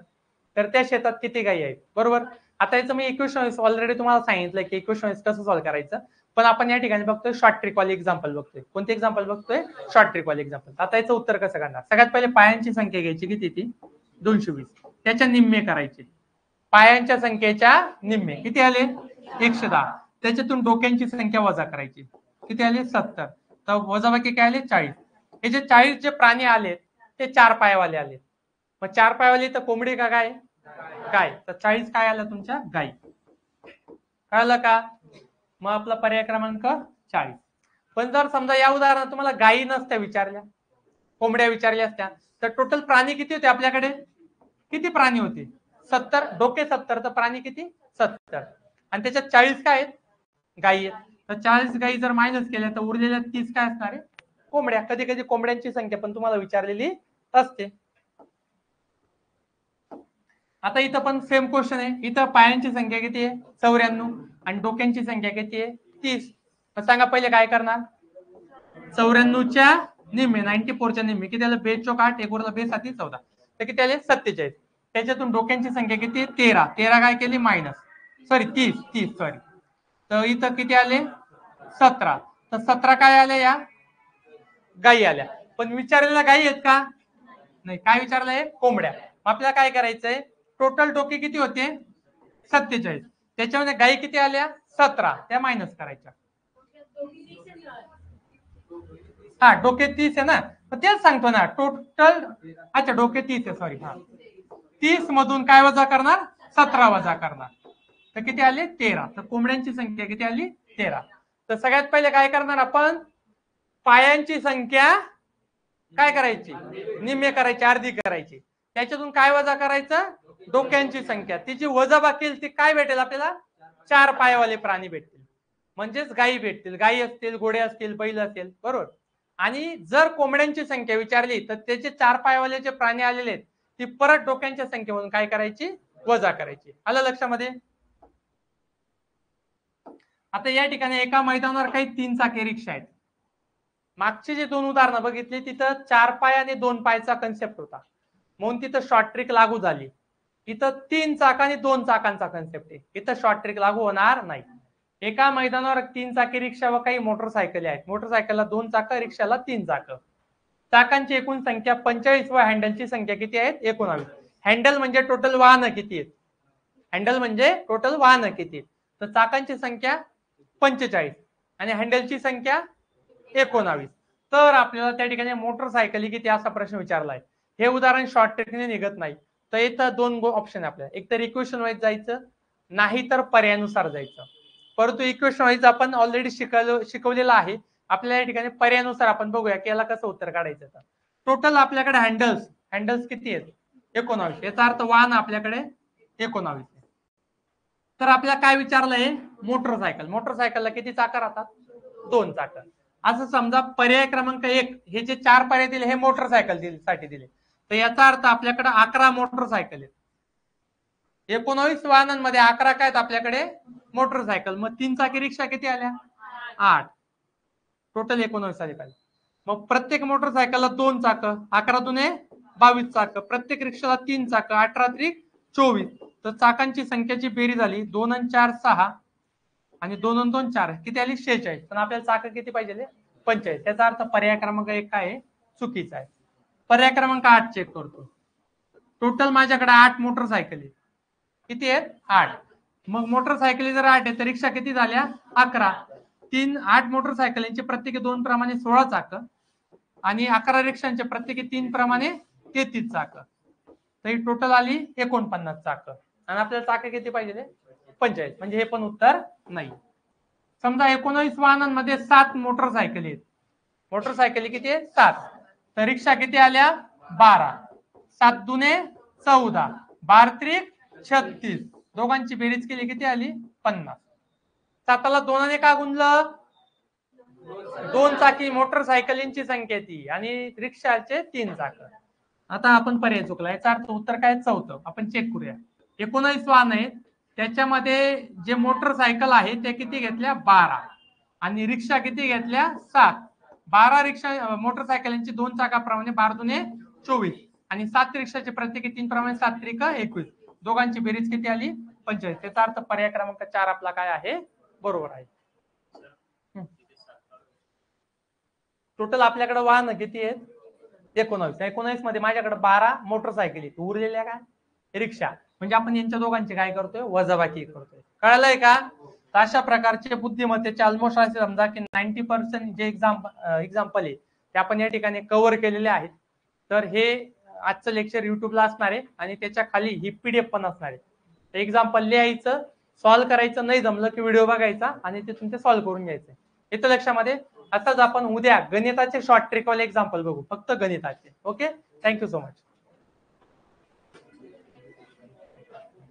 तर त्या शेतात किती गायी आहेत? बरोबर. आता याचं मी इक्वेशन ऑलरेडी तुम्हाला सांगितलं की इक्वेशन कसं सॉल्व्ह करायचं, पण आपण या ठिकाणी बघतोय शॉर्ट ट्रिक वाले एक्झाम्पल बघतोय. कोणते एक्झाम्पल बघतोय? शॉर्ट ट्रिक वाले एक्झाम्पल. आता याचं उत्तर कसं करणार? सगळ्यात पहिले पायांची संख्या घ्यायची, किती ती? 220. त्याच्या निम्मे करायचे. पायांच्या संख्येच्या निम्मे किती आले? 110. त्याच्यातून डोक्यांची संख्या वजा करायची, किती आले? 70. तर वजाबाकी काय आले? 40. हे जे 40 जे प्राणी आले ते 4 पायवाले आले. मग 4 पायवाले तर कोंबडी का गाय? गाय. तर 40 काय आलं तुमच्या? गाई. कळलं का? मग आपला पर्याय क्रमांक 40. पण जर समजा या उदाहरणात तुम्हाला गायी नसत्या विचारल्या, कोंबड्या विचारल्या असत्या, तर टोटल प्राणी किती होते आपल्याकडे? किती प्राणी होते? 70. डोके 70 तर प्राणी किती? 70. आणि त्याच्यात 40 काय आहेत? गायी आहेत. तर 40 गायी जर मायनस केल्या तर उरलेल्या 30 काय असणार आहे? कोंबड्या. कधी कधी कोंबड्यांची संख्या पण तुम्हाला विचारलेली असते. आता इथं पण सेम क्वेश्चन आहे. इथं पायांची संख्या किती आहे 94 आणि डोक्यांची संख्या किती आहे 30. तर सांगा पहिले काय करणार. 94च्या निम्मे 94च्या निम्मे किती आलं. बेस चौक 8 एक उरला बेस 7 14 तर किती आले 47. त्याच्यातून डोक्यांची संख्या किती आहे 13. 13 काय केली मायनस सॉरी 30 सॉरी. तर इथं किती आले 17. तर 17 काय आले या गायी आल्या. पण विचारलेल्या गायी आहेत का नाही. काय विचारलंय कोंबड्या. आपल्याला काय करायचंय टोटल डोके किती होते 47. त्याच्यामध्ये गायी किती आल्या 17 त्या मायनस करायच्या. हा डोके 30 आहे ना. तेच सांगतो ना टोटल. अच्छा डोके 30 आहे सॉरी. हा 30 मधून काय वजा करणार 17 वजा करणार. तर किती आले 13. तर कोंबड्यांची संख्या किती आली 13. तर सगळ्यात पहिले काय करणार आपण पायांची संख्या काय करायची निम्मे करायची अर्धी करायची. त्याच्यातून काय वजा करायचं डोक्यांची संख्या. तिची वजा बाकी ती काय भेटेल आपल्याला 4 पायवाले प्राणी भेटतील. म्हणजेच गायी भेटतील. गायी असतील घोडे असतील बैल असेल बरोबर. आणि जर कोंबड्यांची संख्या विचारली तर त्याचे 4 पायवाले जे प्राणी आलेले आहेत ती परत डोक्यांच्या संख्येमधून काय करायची वजा करायची. आलं लक्षामध्ये. आता या ठिकाणी एका मैदानावर काही 3 चाकी रिक्षा आहेत. मागचे जे 2 उदाहरणं बघितली तिथं 4 पाय आणि 2 पायचा कन्सेप्ट होता म्हणून तिथं शॉर्ट ट्रिक लागू झाली. इथं 3 चाक आणि 2 चाकांचा कन्सेप्ट आहे. इथं शॉर्ट ट्रिक लागू होणार नाही. एका मैदानावर 3 चाकी रिक्षा व काही मोटरसायकली आहेत. मोटरसायकलला 2 चाक रिक्षाला 3 चाक. चाकांची एकूण संख्या 45 व हँडलची संख्या किती आहेत 19. हँडल म्हणजे टोटल वाहनं किती आहेत. हँडल म्हणजे टोटल वाहनं किती आहेत. तर चाकांची संख्या 45 आणि हँडलची संख्या 19. तर आपल्याला त्या ठिकाणी मोटरसायकली किती असा प्रश्न विचारलाय. हे उदाहरण शॉर्ट ट्रिकने निघत नाही. तर इथं 2 ऑप्शन आपल्याला. एक तर इक्वेशन वाईज जायचं नाही तर पर्यायानुसार जायचं. परंतु इक्वेशन वाईज आपण ऑलरेडी शिकवलेलं आहे. आपल्याला या ठिकाणी पर्यायानुसार आपण बघूया की याला कसं उत्तर काढायचं. टोटल आपल्याकडे हँडल्स किती आहेत 19. याचा अर्थ वाहन आपल्याकडे 19. तर आपल्याला काय विचारलंय मोटरसायकलला किती चाकं राहतात 2 चाकं. असं समजा पर्याय क्रमांक 1 हे जे 4 पर्याय दिले हे मोटरसायकल साठी दिले. तर याचा अर्थ आपल्याकडे 11 मोटरसायकल आहेत. 19 वाहनांमध्ये 11 काय आहेत आपल्याकडे मोटरसायकल. मग 3 चाकी रिक्षा किती आल्या 8. टोटल 19 आले पाहिजे. मग प्रत्येक मोटरसायकलला 2 चाकं 11 दुने 22 चाकं. प्रत्येक रिक्षाला 3 चाकं 18 त्रिक 24. तर चाकांची संख्याची बेरीज झाली 2 आणि 4 6 आणि 2 आणि 2 4 किती आली 46. पण आपल्याला चाकं किती पाहिजे 45. त्याचा अर्थ पर्याय क्रमांक 1 काय आहे चुकीचा आहे. पर्याय क्रमांक 8 चेक करतो. टोटल माझ्याकडे 8 मोटरसायकली किती आहेत 8. मग मोटरसायकली जर 8 आहे तर रिक्षा किती झाल्या 11. 8 मोटरसायकलींचे प्रत्येकी 2 प्रमाणे 16 चाकं आणि 11 रिक्षांचे प्रत्येकी 3 प्रमाणे 33 चाकं. तर ही टोटल आली 49 चाकं. आणि आपल्याला चाकं किती पाहिजे 45. म्हणजे हे पण उत्तर नाही. समजा 19 वाहनांमध्ये 7 मोटरसायकली आहेत. मोटरसायकली किती आहे 7. तर रिक्षा किती आल्या 12. 7 दुने 14 12 त्रिक 36. दोघांची बेरीज केली किती आली 50. 7ला 2 ने का गुणलं 2 चाकी मोटरसायकलींची संख्या ती आणि रिक्षाचे 3 चाक. आता आपण पर्याय चुकला. याचा अर्थ उत्तर काय 4. आपण चेक करूया. 19 वाहन आहेत त्याच्यामध्ये जे मोटरसायकल आहे त्या किती घेतल्या 12 आणि रिक्षा किती घेतल्या 7. 12 रिक्षा मोटरसायकलींची 2 चाकाप्रमाणे 12 दुने 24 आणि 7 रिक्षाचे प्रत्येकी 3 प्रमाणे 7 त्रिक 21. दोघांची बेरीज किती आली 45. त्याचा अर्थ पर्याय क्रमांक 4 आपला काय आहे बरोबर आहे. टोटल आपल्याकडे वाहन किती आहेत 19 मध्ये माझ्याकडे 12 मोटरसायकली उरलेल्या काय रिक्षा. म्हणजे आपण यांच्या दोघांची काय करतोय वजाबाकी करतोय. कळलंय का. अशा प्रकारचे बुद्धिमत्तेचे ऑलमोस्ट असे समजा की 90% जे एक्झाम्पल आहे ते आपण या ठिकाणी कव्हर केलेले आहेत. तर हे आजचं लेक्चर युट्यूबला असणार आहे आणि त्याच्या खाली ही PDF पण असणार आहे. एक्झाम्पल लिहायचं सॉल्व्ह करायचं नाही जमलं की व्हिडिओ बघायचा आणि तिथून ते सॉल्व्ह करून घ्यायचं. येतं लक्षामध्ये. असंच आपण उद्या गणिताचे शॉर्ट ट्रिकवाले एक्झाम्पल बघू फक्त गणिताचे. Okay thank you so much.